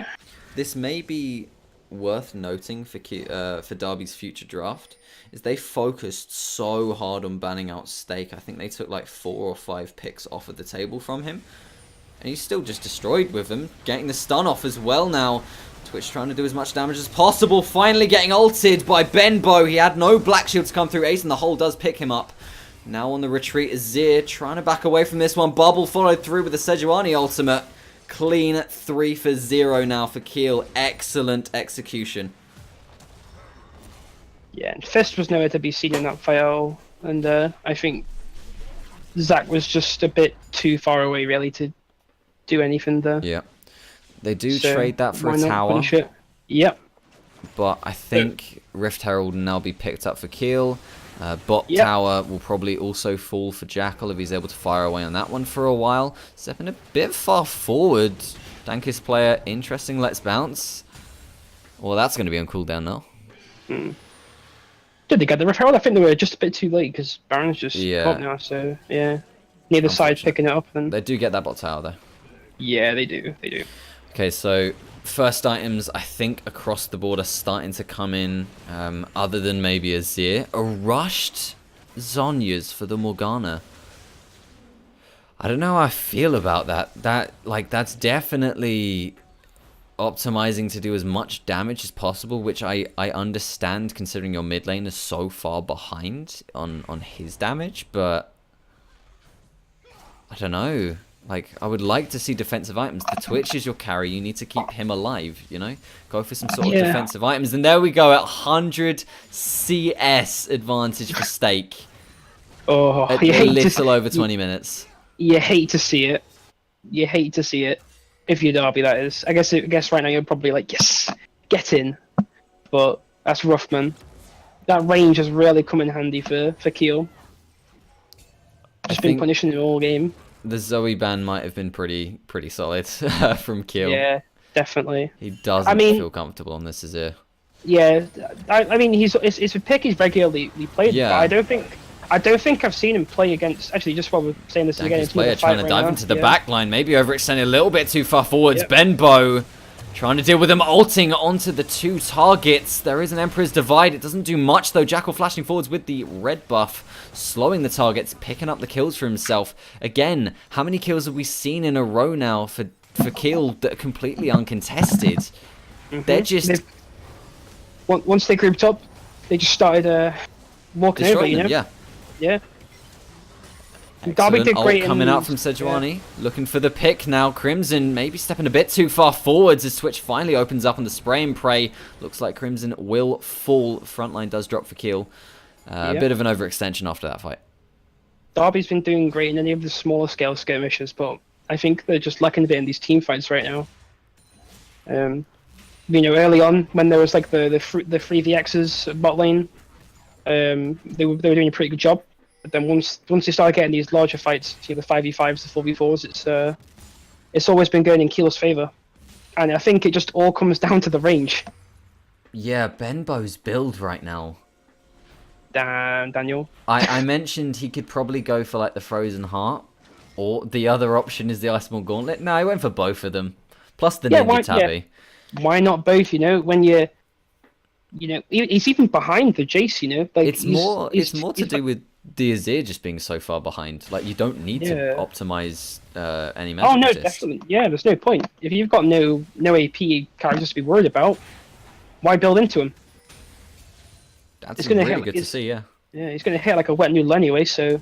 This may be worth noting for Derby's future draft, is they focused so hard on banning out Stake. I think they took like 4 or 5 picks off of the table from him. And he's still just destroyed with them, getting the stun off as well now. Twitch trying to do as much damage as possible, finally getting ulted by Benbow. He had no black shield to come through. Ace in the hole does pick him up. Now on the retreat is Zir, trying to back away from this one. Bubble followed through with the Sejuani ultimate. Clean 3 for 0 now for Keel. Excellent execution. Yeah, and Fist was nowhere to be seen in that fight, and I think Zach was just a bit too far away, really, to do anything there. Yeah. They do So, trade that for why a not tower. punish it? Yep. But I think Rift Herald will now be picked up for Keel. Bot Yep. tower will probably also fall for Jackal if he's able to fire away on that one for a while. Stepping a bit far forward. Dankis player, interesting, let's bounce. Well, that's going to be on cooldown now. Did they get the referral? I think they were just a bit too late because Baron's just Yeah. up now, so yeah. Neither side Unfortunate. picking it up, and They do get that bot tower though. yeah, they do. They do. Okay, so first items I think across the board are starting to come in, other than maybe a Zir. A rushed Zhonya's for the Morgana. I don't know how I feel about that. That's definitely optimizing to do as much damage as possible, which I understand considering your mid lane is so far behind on his damage, but I don't know. Like, I would like to see defensive items. The Twitch is your carry. You need to keep him alive, you know? Go for some sort of defensive items. And there we go, at 100 CS advantage for Stake. Oh, At you a hate little to, over 20 minutes. you hate to see it. You hate to see it. If you're Derby, that is. I guess right now you're probably like, yes, get in. But that's rough, man. That range has really come in handy for Keel. Just been think punishing it all game. the Zoe ban might have been pretty solid from Keel. Yeah, definitely. He doesn't feel comfortable on this, is it? Yeah, I mean, it's a pick he's regularly played. Yeah. But I don't think I've seen him play against. Actually, just while we're saying this again, Dankis player trying to dive into the yeah. back line, maybe overextending a little bit too far forwards. Yep. Benbow trying to deal with him ulting onto the 2 targets. There is an Emperor's Divide. It doesn't do much though. Jackal flashing forwards with the red buff, slowing the targets, picking up the kills for himself. Again, how many kills have we seen in a row now for Keel that are completely uncontested? They're just Once they grouped up, they just started walking over. destroying You know. them, yeah. Derby Excellent did ult great coming in- out from Sejuani. Looking for the pick now. Crimson maybe stepping a bit too far forwards as Twitch finally opens up on the spray and pray. Looks like Crimson will fall. Frontline does drop for Keel. A bit of an overextension after that fight. Derby's been doing great in any of the smaller scale skirmishes, but I think they're just lacking a bit in these team fights right now. You know, early on when there was like the 3VXs at bot lane, they were doing a pretty good job. But then once they started getting these larger fights, you know, the 5v5s, the 4v4s, it's always been going in Keel's favor, and I think it just all comes down to the range. Yeah, Benbow's build right now. Damn, Daniel. I mentioned he could probably go for like the Frozen Heart, or the other option is the Iceborne Gauntlet. No, I went for both of them. Plus the Ninja Tabby. Why not both? You know, when you know, he's even behind the Jace. You know, like It's more to do with the Azir just being so far behind. Like, you don't need to optimize any magic Oh no, resist. definitely. Yeah, there's no point. If you've got no AP characters to be worried about, why build into him? That's It's gonna really hit- good to see, yeah. Yeah, he's going to hit like a wet noodle anyway, so...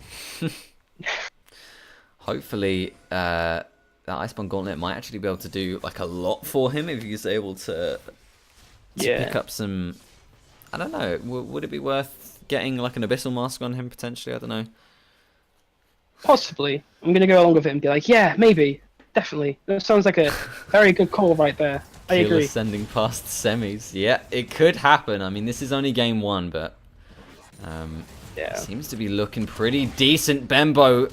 Hopefully, that Iceborne Gauntlet might actually be able to do like a lot for him if he's able to pick up some... I don't know, would it be worth getting like an Abyssal Mask on him potentially? I don't know. Possibly. I'm going to go along with it and be like, yeah, maybe. Definitely. That sounds like a very good call right there. I Keel agree. ascending past semis. Yeah, it could happen. I mean, this is only game 1, but Yeah. Seems to be looking pretty decent. Benbow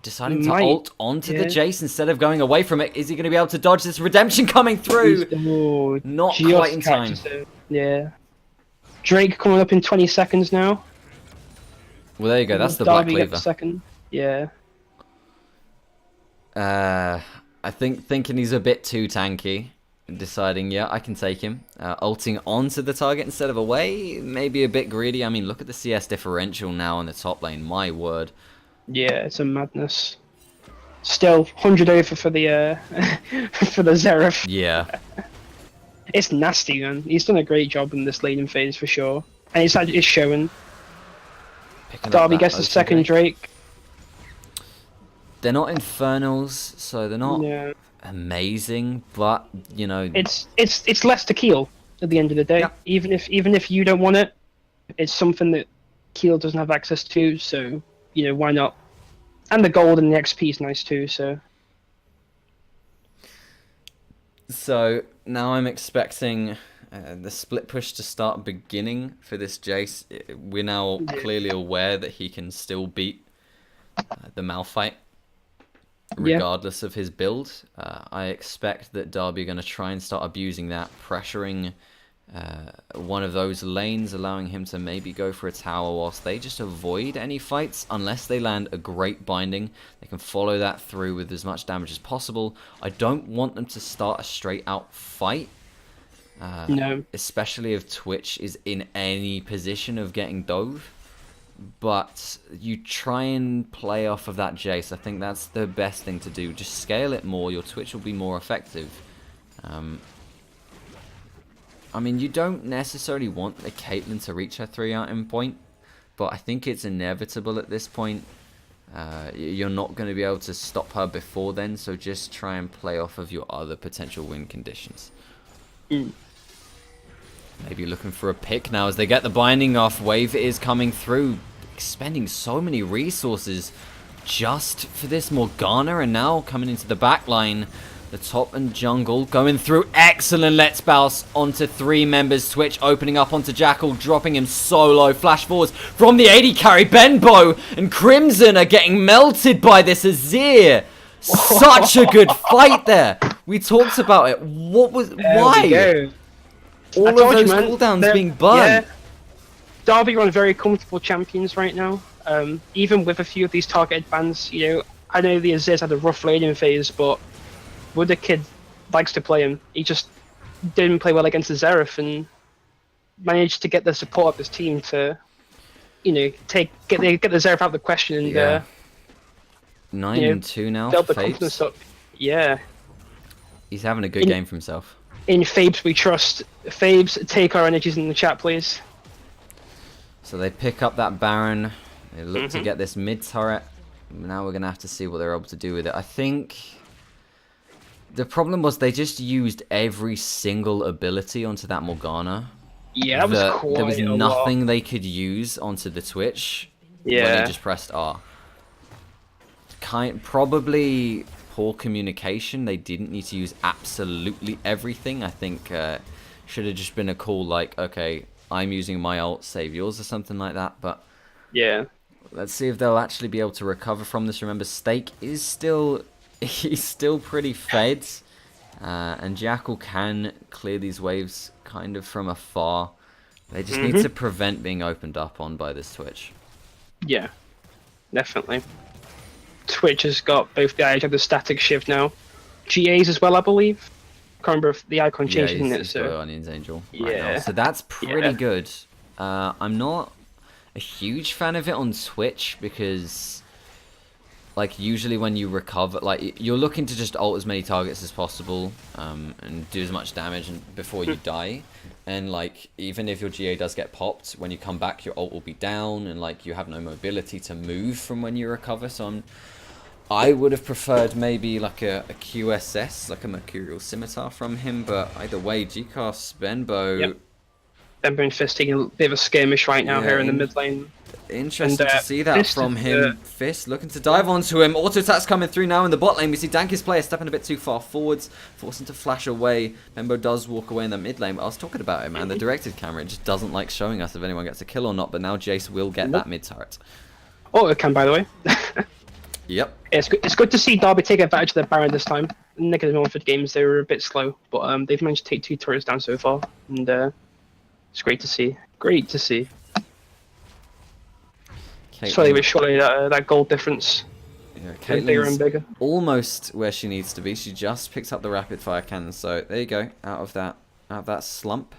deciding to ult onto the Jace instead of going away from it. Is he going to be able to dodge this redemption coming through? Not quite in time. Yeah. Drake coming up in 20 seconds now. Well, there you go. That's the Black Cleaver. Second. Yeah. I think thinking he's a bit too tanky. Deciding, yeah, I can take him. Ulting onto the target instead of away. Maybe a bit greedy. I mean, look at the CS differential now in the top lane. My word. Yeah, it's a madness. Still, 100 over for the for the Zeref. Yeah. It's nasty, man. He's done a great job in this laning phase for sure, and it's showing. Darby gets the second Drake. They're not Infernals, so they're not amazing, but you know, it's less to kill at the end of the day. Yeah. Even if you don't want it, it's something that Keel doesn't have access to, so you know, why not? And the gold and the XP is nice too, so. So now I'm expecting the split push to start beginning for this Jace. We're now clearly aware that he can still beat the Malphite, regardless of his build. I expect that Darby are going to try and start abusing that, pressuring one of those lanes, allowing him to maybe go for a tower whilst they just avoid any fights. Unless they land a great binding, they can follow that through with as much damage as possible. I don't want them to start a straight out fight. No. Especially if Twitch is in any position of getting dove. But you try and play off of that Jace. I think that's the best thing to do. Just scale it more. Your Twitch will be more effective. I mean, you don't necessarily want the Caitlyn to reach her 3-out endpoint, but I think it's inevitable at this point. You're not going to be able to stop her before then, so just try and play off of your other potential win conditions. Maybe looking for a pick now as they get the binding off. Wave is coming through, expending so many resources just for this Morgana, and now coming into the back line. The top and jungle going through. Excellent Let's Bounce onto 3 members. Twitch opening up onto Jackal, dropping him so low. Flash forwards from the AD carry. Benbow and Crimson are getting melted by this Azir. Such a good fight there. We talked about it. What was... Why? All of those cooldowns being burned. Yeah. Derby are on very comfortable champions right now. Even with a few of these targeted bans, you know, I know the Azir's had a rough laning phase, but Wood Kid likes to play him. He just didn't play well against the Zeref and managed to get the support of his team to, you know, get the Zeref out of the question and 9-2 now. Build the confidence up. Yeah. He's having a good game for himself. In Fabes we trust. Fabes, take our energies in the chat, please. So they pick up that Baron. They look to get this mid turret. Now we're gonna have to see what they're able to do with it. I think the problem was they just used every single ability onto that Morgana. Yeah, there was nothing they could use onto the Twitch when they just pressed R. Probably poor communication. They didn't need to use absolutely everything. I think should have just been a call like, okay, I'm using my ult, save yours or something like that. But yeah, let's see if they'll actually be able to recover from this. Remember, Stake is still... He's still pretty fed, and Jackal can clear these waves kind of from afar. They just need to prevent being opened up on by this Twitch. Yeah, definitely. Twitch has got both the eyes of the static shift now. GAs as well, I believe. Can't remember if the icon changed, isn't it? So Onion's Angel right now. So that's pretty good. I'm not a huge fan of it on Twitch because... like, usually when you recover, like, you're looking to just ult as many targets as possible, and do as much damage before you die. And, like, even if your GA does get popped, when you come back, your ult will be down, and, like, you have no mobility to move from when you recover. So I would have preferred maybe, like, a QSS, like a Mercurial Scimitar from him, but either way, GCAS, Benbow... Yep. Benbow and Fist taking a bit of a skirmish right now here in the mid lane. Interesting to see that Fist, from him. Fist looking to dive onto him. Auto attacks coming through now in the bot lane. We see Danky's player stepping a bit too far forwards, forcing to flash away. Bembo does walk away in the mid lane. But I was talking about it, man. The directed camera, it just doesn't like showing us if anyone gets a kill or not. But now Jace will get that mid turret. Auto cam, by the way. Yep. It's good to see Derby take advantage of their Baron this time. Negative Northwood games, they were a bit slow, but they've managed to take 2 turrets down so far, and it's great to see. Great to see. Surely that gold difference. Yeah, Getting bigger and bigger. Almost where she needs to be. She just picked up the rapid fire cannon, so there you go. Out of that slump,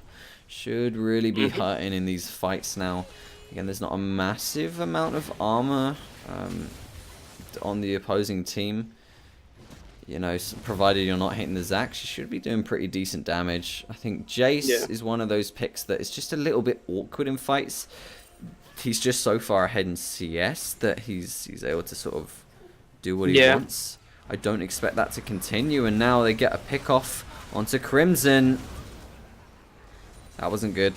should really be hurting in these fights now. Again, there's not a massive amount of armor on the opposing team. You know, provided you're not hitting the Zac, she should be doing pretty decent damage. I think Jace is one of those picks that is just a little bit awkward in fights. He's just so far ahead in CS that he's able to sort of do what he wants. I don't expect that to continue, and now they get a pick off onto Crimson. That wasn't good.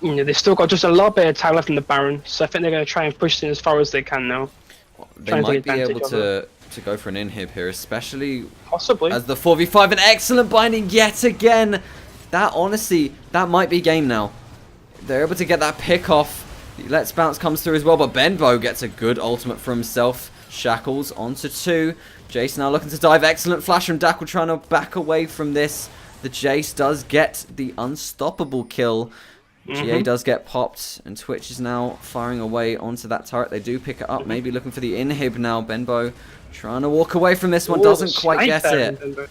Yeah, they've still got just a lot bit of time left in the Baron, so I think they're going to try and push in as far as they can now. They might be able to go for an inhib here, especially possibly as the 4v5. An excellent binding yet again. That honestly, that might be game now. They're able to get that pick off. The Let's Bounce comes through as well, but Benbow gets a good ultimate for himself. Shackles onto 2. Jace now looking to dive. Excellent flash from Dackle, trying to back away from this. The Jace does get the unstoppable kill. GA does get popped, and Twitch is now firing away onto that turret. They do pick it up, maybe looking for the inhib now. Benbow trying to walk away from this one, doesn't quite get it.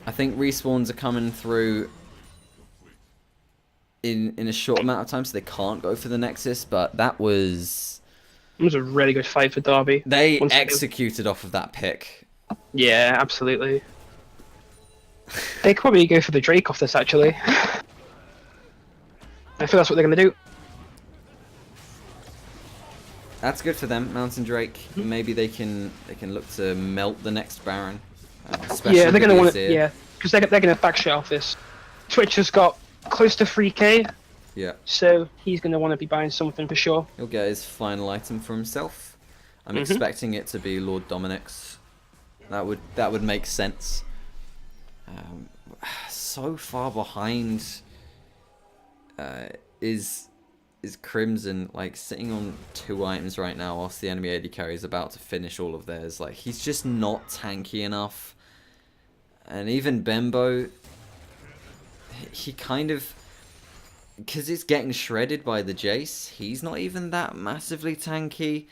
I think respawns are coming through in a short amount of time, so they can't go for the Nexus, but that was... It was a really good fight for Derby. They executed off of that pick. Yeah, absolutely. They could probably go for the Drake off this, actually. I feel that's what they're going to do. That's good for them, Mountain Drake. Maybe they can look to melt the next Baron. Yeah, they're going to want to. Yeah, because they're going to back shit off this. Twitch has got close to 3k. Yeah. So he's going to want to be buying something for sure. He'll get his final item for himself. I'm expecting it to be Lord Dominic's. That would make sense. So far behind is Crimson, like sitting on 2 items right now whilst the enemy AD carry is about to finish all of theirs. Like, he's just not tanky enough. And even Bembo, he kind of, because it's getting shredded by the Jace, he's not even that massively tanky.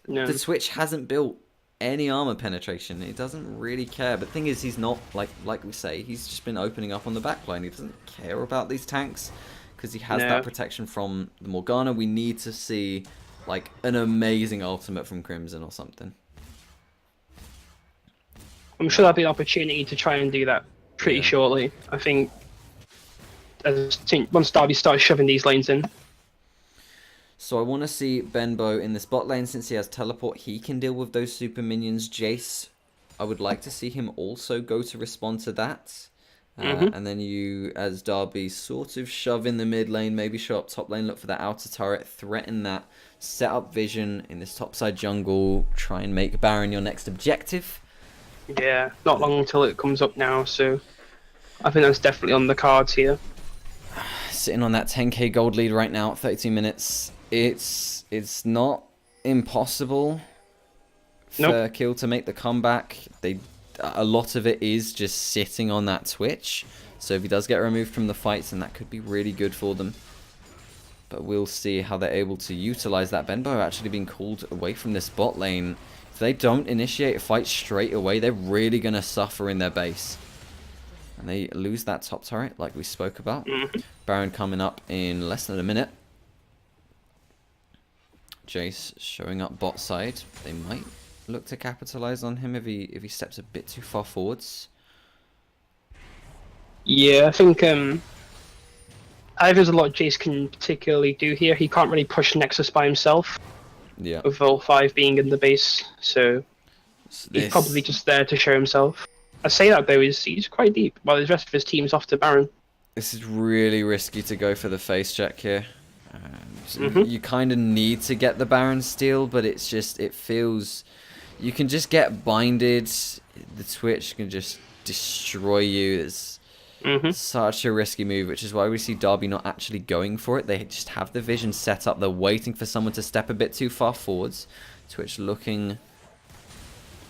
No. The Twitch hasn't built any armor penetration. He doesn't really care. But the thing is, he's not, like we say, he's just been opening up on the backline. He doesn't care about these tanks because he has that protection from the Morgana. We need to see like an amazing ultimate from Crimson or something. I'm sure there'll be an opportunity to try and do that pretty shortly. I think once Derby starts shoving these lanes in. So I want to see Benbow in this bot lane. Since he has teleport, he can deal with those super minions. Jace, I would like to see him also go to respond to that. And then you, as Derby, sort of shove in the mid lane, maybe show up top lane, look for that outer turret, threaten that, set up vision in this topside jungle, try and make Baron your next objective. Yeah, not long until it comes up now, so I think that's definitely on the cards here. Sitting on that 10k gold lead right now, 32 minutes. It's not impossible for Kill to make the comeback. A lot of it is just sitting on that Twitch. So if he does get removed from the fights, then that could be really good for them. But we'll see how they're able to utilize that. Benbow actually being called away from this bot lane. If they don't initiate a fight straight away, they're really going to suffer in their base. And they lose that top turret like we spoke about. Baron coming up in less than a minute. Jace showing up bot side. They might look to capitalize on him if he steps a bit too far forwards. Yeah, I think there's a lot Jace can particularly do here. He can't really push Nexus by himself. Yeah. With all 5 being in the base, so he's probably just there to show himself. I say that though, he's quite deep, while the rest of his team's off to Baron. This is really risky to go for the face check here. And You kind of need to get the Baron steal, but it's just, it feels, you can just get binded. The Twitch can just destroy you. It's such a risky move, which is why we see Derby not actually going for it. They just have the vision set up. They're waiting for someone to step a bit too far forwards. Twitch looking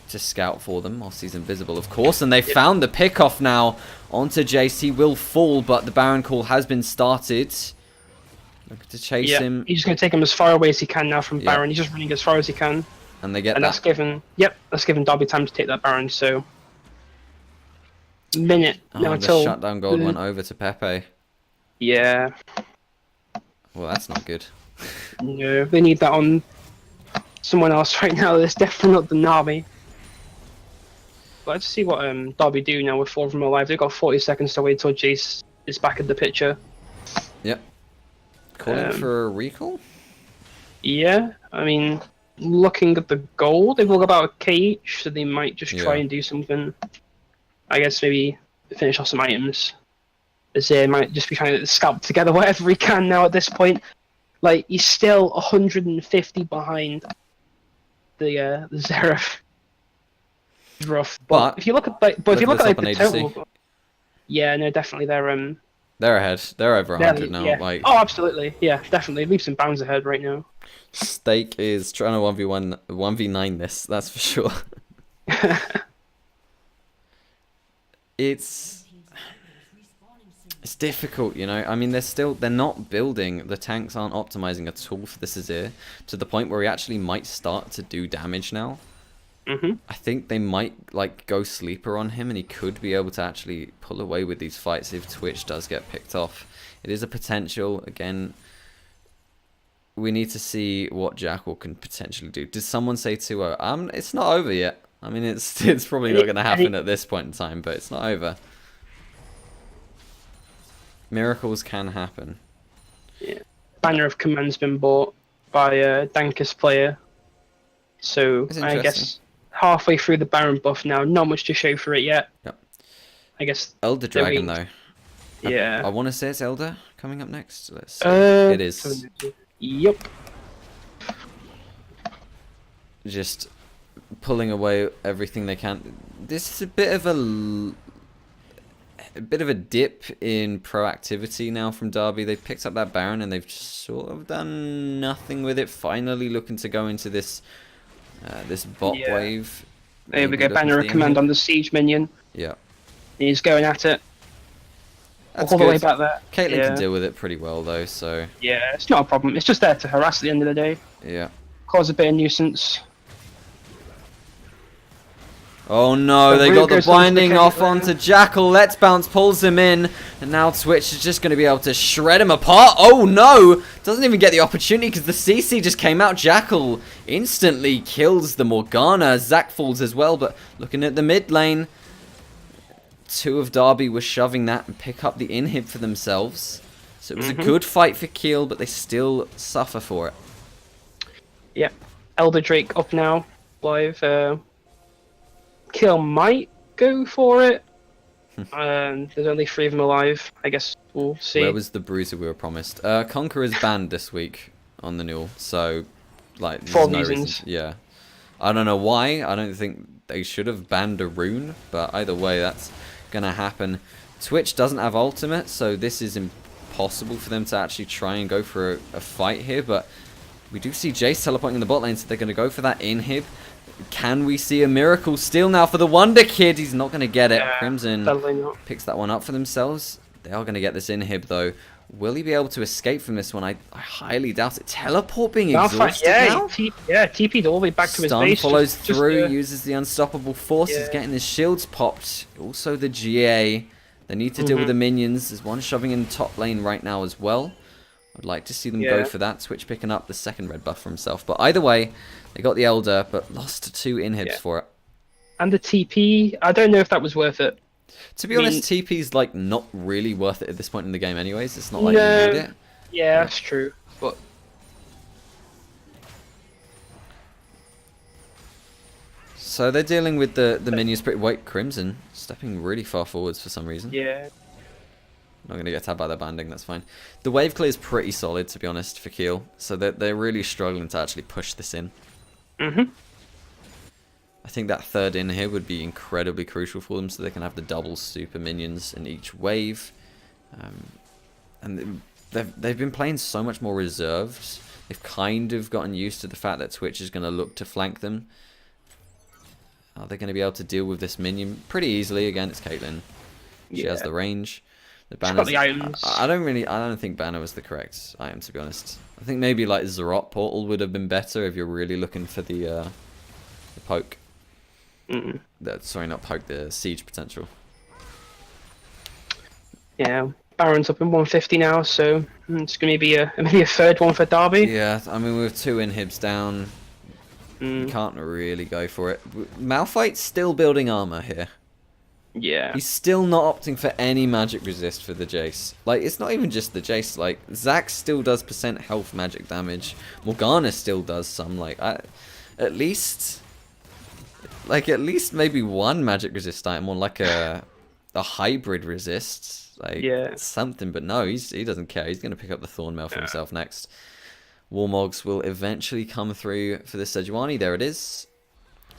to scout for them whilst he's invisible, of course, and they found the pick-off now onto Jace. He will fall, but the Baron call has been started. Looking to chase him. He's just going to take him as far away as he can now from Baron. He's just running as far as he can. And they get and that. That's given Derby time to take that Baron, so... Minute now the until... shutdown gold went over to Pepe. Yeah. Well, that's not good. No, they need that on someone else right now. That's definitely not the Na'Vi. But let's see what Derby do now with 4 of them alive. They've got 40 seconds to wait till Jace is back in the picture. Yep. Calling for a recall? Yeah, I mean, looking at the gold, they've all got about a K each, so they might just try and do something. I guess maybe finish off some items. As they might just be trying to scalp together whatever he can now at this point. Like, he's still 150 behind the Zeref. Rough. But if you look at the total, yeah, no, definitely they're ahead. They're over 100 now. Yeah. Like, oh, absolutely, yeah, definitely leaps and bounds ahead right now. Stake is trying to 1v9 this. That's for sure. It's difficult, you know. I mean, they're not building. The tanks aren't optimizing at all for this Azir to the point where he actually might start to do damage now. I think they might like go sleeper on him, and he could be able to actually pull away with these fights if Twitch does get picked off. It is a potential. Again, we need to see what Jackal can potentially do. Did someone say 2-0? It's not over yet. I mean, it's probably not going to happen at this point in time, but it's not over. Miracles can happen. Yeah. Banner of Command's been bought by a Dankus player, so I guess halfway through the Baron buff now. Not much to show for it yet. Yep. I guess. Elder Dragon though. Yeah. I want to say it's Elder coming up next. Let's see. It is. Yep. Just pulling away everything they can. This is a bit of a dip in proactivity now from Derby. They've picked up that Baron and they've just sort of done nothing with it. Finally looking to go into this this bot wave. There we go, Banner of Command on the siege minion. Yeah. He's going at it. That's all good. the way back there. Caitlyn can deal with it pretty well though, so... Yeah, it's not a problem. It's just there to harass at the end of the day. Yeah. Cause a bit of nuisance. Oh no, they got the binding off onto Jackal. Let's Bounce pulls him in. And now Twitch is just going to be able to shred him apart. Oh no! Doesn't even get the opportunity because the CC just came out. Jackal instantly kills the Morgana. Zac falls as well, but looking at the mid lane, 2 of Derby were shoving that and pick up the inhib for themselves. So it was a good fight for Keel, but they still suffer for it. Yep. Elder Drake up now. Live. Kill might go for it. There's only 3 of them alive. I guess we'll see. Where was the bruiser we were promised? Conqueror is banned this week on the NUEL, so like for no reasons. reason. Yeah, I don't know why. I don't think they should have banned a rune, but either way, that's gonna happen. Twitch doesn't have ultimate, so this is impossible for them to actually try and go for a fight here. But we do see Jace teleporting in the bot lane, so they're gonna go for that inhib. Can we see a miracle steal now for the Wonder Kid? He's not going to get it. Crimson picks that one up for themselves. They are going to get this inhib, though. Will he be able to escape from this one? I highly doubt it. Teleport being exhausted now? TP'd all the way back to his base. Stun follows through, uses the unstoppable force. He's getting his shields popped. Also the GA. They need to deal with the minions. There's one shoving in top lane right now as well. I'd like to see them go for that. Twitch picking up the second red buff for himself. But either way, they got the Elder, but lost 2 inhibs for it. And the TP, I don't know if that was worth it. To be honest, TP's like not really worth it at this point in the game anyways. It's not like you need it. Yeah, that's true. But so they're dealing with the minions pretty... Wait, Crimson stepping really far forwards for some reason. Yeah. Not going to get tabbed by their banding, that's fine. The wave clear is pretty solid, to be honest, for Kiel. So they're really struggling to actually push this in. Mm-hmm. I think that third in here would be incredibly crucial for them, so they can have the double super minions in each wave. And they've been playing so much more reserved. They've kind of gotten used to the fact that Twitch is going to look to flank them. Are they going to be able to deal with this minion pretty easily? Again, it's Caitlyn. She has the range. The banner. The items. I don't think banner was the correct item, to be honest. I think maybe like Zarot portal would have been better if you're really looking for the poke. Sorry, not poke. The siege potential. Yeah, Baron's up in 150 now, so it's going to be maybe a third one for Derby. Yeah, I mean with 2 inhibs down, you can't really go for it. Malphite's still building armor here. Yeah. He's still not opting for any magic resist for the Jace. Like, it's not even just the Jace. Like, Zac still does % health magic damage. Morgana still does some. Like, at least maybe one magic resist item, or like a hybrid resist. Like, something. But no, he doesn't care. He's going to pick up the Thornmail for himself next. Warmogs will eventually come through for the Sejuani. There it is.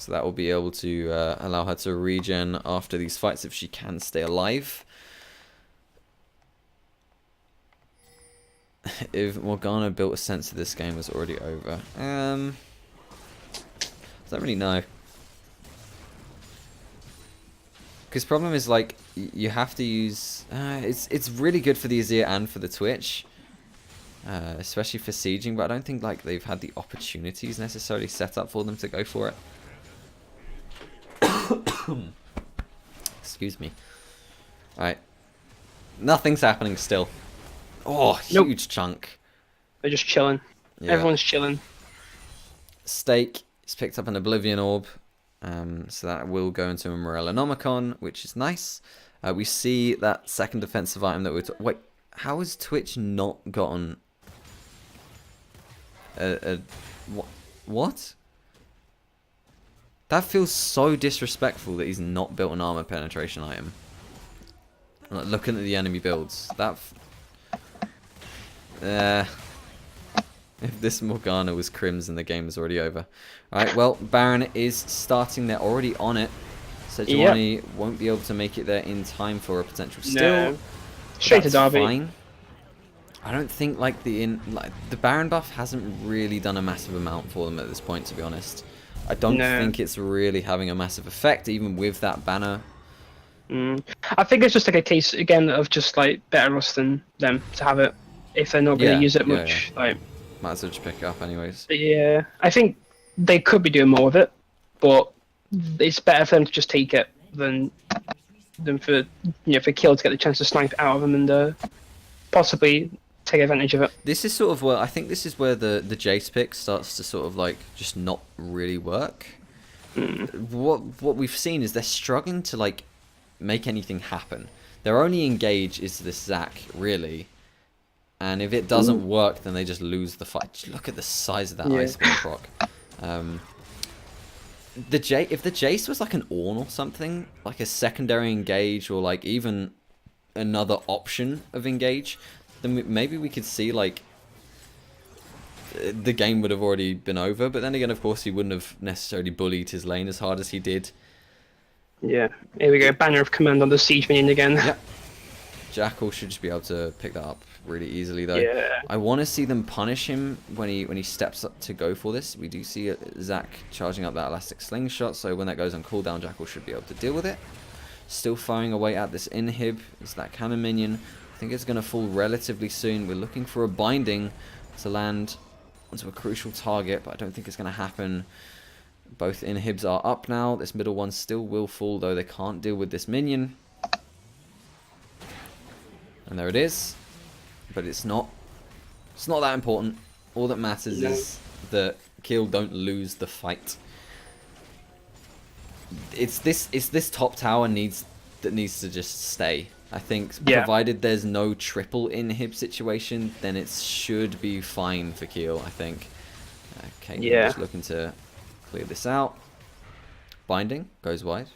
So that will be able to allow her to regen after these fights if she can stay alive. If Morgana built a sense that this game was already over. I don't really know. Because the problem is, like, you have to use... it's really good for the Azir and for the Twitch. Especially for sieging, but I don't think like they've had the opportunities necessarily set up for them to go for it. Excuse me. Alright. Nothing's happening still. Oh, huge chunk. They're just chilling. Yeah. Everyone's chilling. Stake has picked up an Oblivion Orb. So that will go into a Morellonomicon, which is nice. We see that second defensive item that we're... Wait, how has Twitch not gotten... What? That feels so disrespectful that he's not built an armor penetration item. Like, looking at the enemy builds, that... if this Morgana was Crimson, the game is already over. Alright, well, Baron is starting. They're already on it. Sejuani won't be able to make it there in time for a potential steal. No. Straight to Derby. Fine. I don't think like the Baron buff hasn't really done a massive amount for them at this point, to be honest. I don't think it's really having a massive effect, even with that banner. I think it's just like a case again of just like better us than them to have it if they're not going to use it much. Like, might as well just pick it up anyways. Yeah, I think they could be doing more of it, but it's better for them to just take it than for for Kill to get the chance to snipe out of them and possibly take advantage of it. This is sort of where I think this is where the Jace pick starts to sort of like just not really work. What we've seen is they're struggling to like make anything happen. Their only engage is this Zac, really. And if it doesn't work, then they just lose the fight. Just look at the size of that Ice Beam proc. If the Jace was like an Ornn or something, like a secondary engage or like even another option of engage, then maybe we could see like the game would have already been over. But then again, of course, he wouldn't have necessarily bullied his lane as hard as he did. Yeah, here we go. Banner of Command on the Siege minion again. Yep. Jackal should just be able to pick that up really easily, though. Yeah. I want to see them punish him when he steps up to go for this. We do see Zac charging up that elastic slingshot, so when that goes on cooldown, Jackal should be able to deal with it. Still firing away at this inhib. It's that cannon minion. I think it's going to fall relatively soon. We're looking for a binding to land onto a crucial target, but I don't think it's going to happen. Both inhibs are up now. This middle one still will fall, though they can't deal with this minion. And there it is. But it's not that important. All that matters is that Kiel don't lose the fight. It's this top tower that needs to just stay. I think provided there's no triple inhib situation, then it should be fine for Kiel, I think. Okay, just looking to clear this out. Binding goes wide.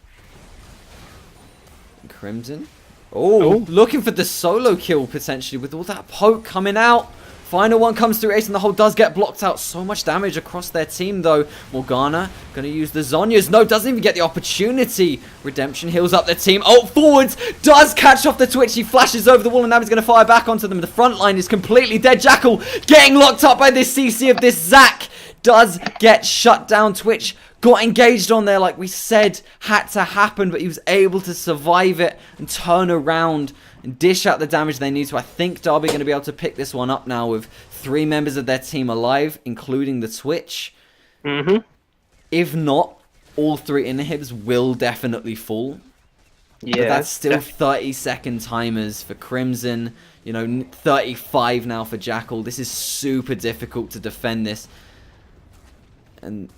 Crimson Oh, looking for the solo kill potentially with all that poke coming out. Final one comes through Ace and the hole does get blocked out. So much damage across their team though. Morgana going to use the Zonyas. No, doesn't even get the opportunity. Redemption heals up their team. Oh, forwards does catch off the Twitch. He flashes over the wall and now he's going to fire back onto them. The front line is completely dead. Jackal getting locked up by this CC of this Zac. Does get shut down. Twitch got engaged on there like we said had to happen, but he was able to survive it and turn around and dish out the damage they need to. I think Derby are going to be able to pick this one up now with 3 members of their team alive, including the Twitch. If not, all 3 inhibs will definitely fall. Yeah, but that's still 30-second timers for Crimson. You know, 35 now for Jackal. This is super difficult to defend this. And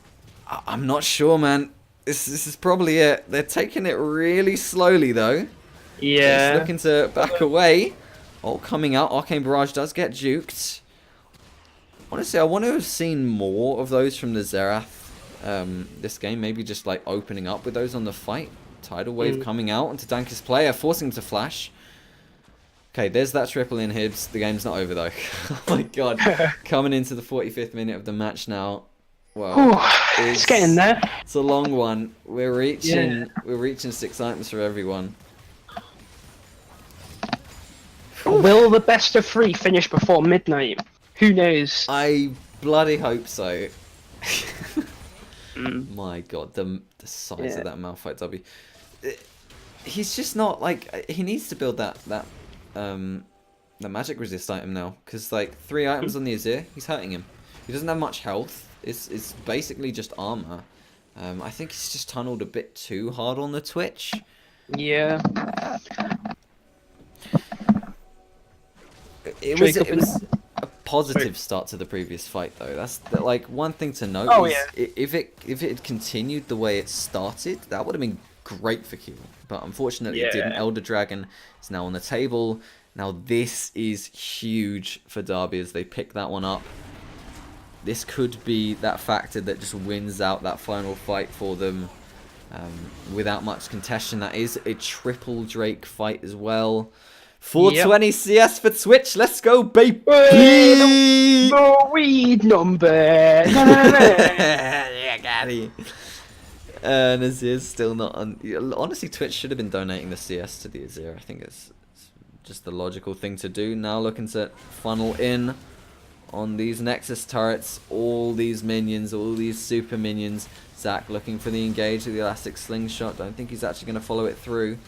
I'm not sure, man. This is probably it. They're taking it really slowly, though. Yeah. Just looking to back away. Oh, coming out. Arcane Barrage does get juked. Honestly, I want to have seen more of those from the Xerath this game. Maybe just, like, opening up with those on the fight. Tidal Wave coming out onto Danker's player, forcing him to flash. Okay, there's that triple inhibs. The game's not over, though. Oh, my God. Coming into the 45th minute of the match now. Well, it's getting there. It's a long one. We're reaching 6 items for everyone. Will the best of 3 finish before midnight? Who knows? I bloody hope so. My God, the size of that Malphite W. He's just not like he needs to build that the magic resist item now, because like 3 items on the Azir, he's hurting him. He doesn't have much health. It's basically just armor. I think he's just tunneled a bit too hard on the Twitch. Yeah. It was a positive start to the previous fight, though. That's like one thing to note. If it had continued the way it started, that would have been great for Q. But unfortunately, it didn't. Elder Dragon is now on the table. Now this is huge for Derby as they pick that one up. This could be that factor that just wins out that final fight for them without much contention. That is a triple Drake fight as well. 420 CS for Twitch. Let's go, baby! The weed number. Yeah, got it. And Azir's still not on. Honestly, Twitch should have been donating the CS to the Azir. I think it's just the logical thing to do. Now looking to funnel in on these Nexus turrets, all these minions, all these super minions. Zac looking for the engage with the elastic slingshot. Don't think he's actually going to follow it through.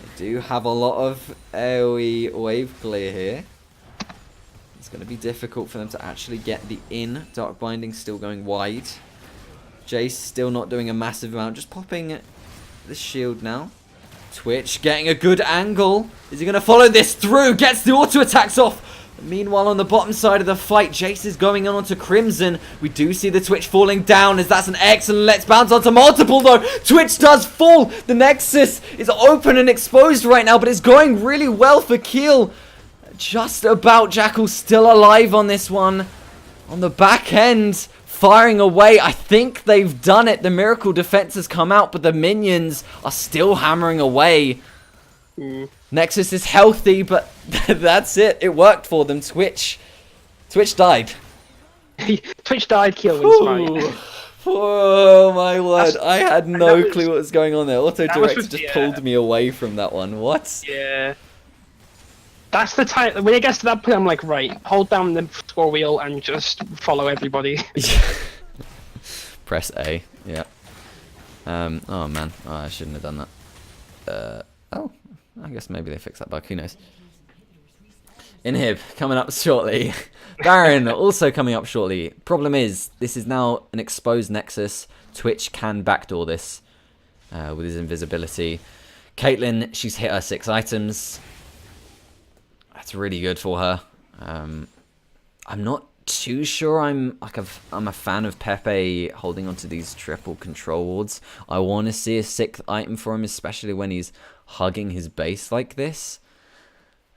They do have a lot of AoE wave clear here. It's going to be difficult for them to actually get the in. Dark Binding still going wide. Jace still not doing a massive amount, just popping the shield now. Twitch getting a good angle. Is he going to follow this through? Gets the auto attacks off. Meanwhile, on the bottom side of the fight, Jace is going on to Crimson. We do see the Twitch falling down, as that's an excellent Let's Bounce onto multiple, though. Twitch does fall. The Nexus is open and exposed right now, but it's going really well for Keel. Just about. Jackal still alive on this one. On the back end, firing away. I think they've done it. The Miracle Defense has come out, but the minions are still hammering away. Nexus is healthy, but that's it. It worked for them. Twitch died. Twitch died, Keel wins fight. Oh my word. I had no clue what was going on there. Auto Direct just pulled me away from that one. What? Yeah. That's the time. When it gets to that point, I'm like, right, hold down the score wheel and just follow everybody. Press A. Yeah. Oh man. Oh, I shouldn't have done that. Oh. I guess maybe they fixed that bug. Who knows? Inhib coming up shortly. Baron also coming up shortly. Problem is, this is now an exposed Nexus. Twitch can backdoor this with his invisibility. Caitlyn, she's hit her 6 items. That's really good for her. I'm not too sure I'm a fan of Pepe holding onto these triple control wards. I want to see a 6th item for him, especially when he's hugging his base like this.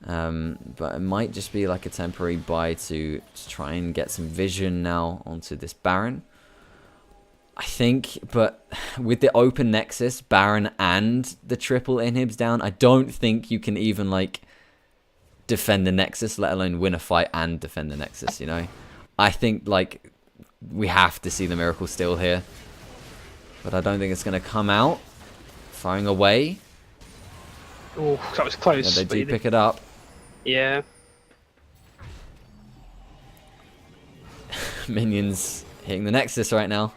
But it might just be like a temporary buy to try and get some vision now onto this Baron. I think, but with the open Nexus, Baron, and the triple inhibs down, I don't think you can even, like, defend the Nexus, let alone win a fight and defend the Nexus, you know? I think, like, we have to see the Miracle Steal here. But I don't think it's going to come out. Firing away. Oh, that was close. Yeah, they do pick it up. Yeah. Minions hitting the Nexus right now.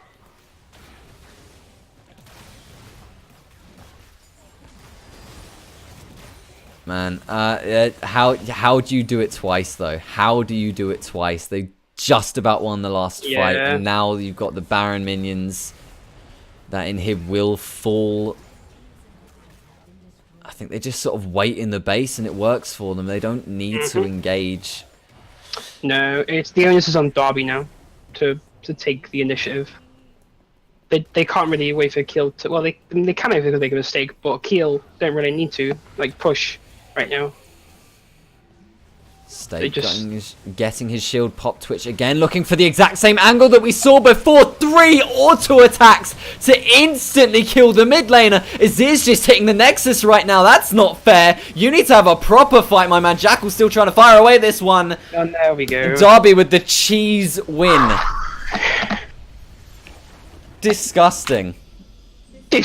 Man, how do you do it twice though? How do you do it twice? They just about won the last fight, and now you've got the Baron minions. That inhib will fall. I think they just sort of wait in the base, and it works for them. They don't need to engage. No, it's the onus is on Derby now to take the initiative. They can't really wait for Keel to. Well, they can if they make a mistake, but Keel don't really need to like push right now. Stake getting his shield pop twitch again, looking for the exact same angle that we saw before. 3 auto attacks to instantly kill the mid laner. Azir's just hitting the Nexus right now. That's not fair. You need to have a proper fight, my man. Jackal's still trying to fire away this one. And there we go. Derby with the cheese win. Disgusting.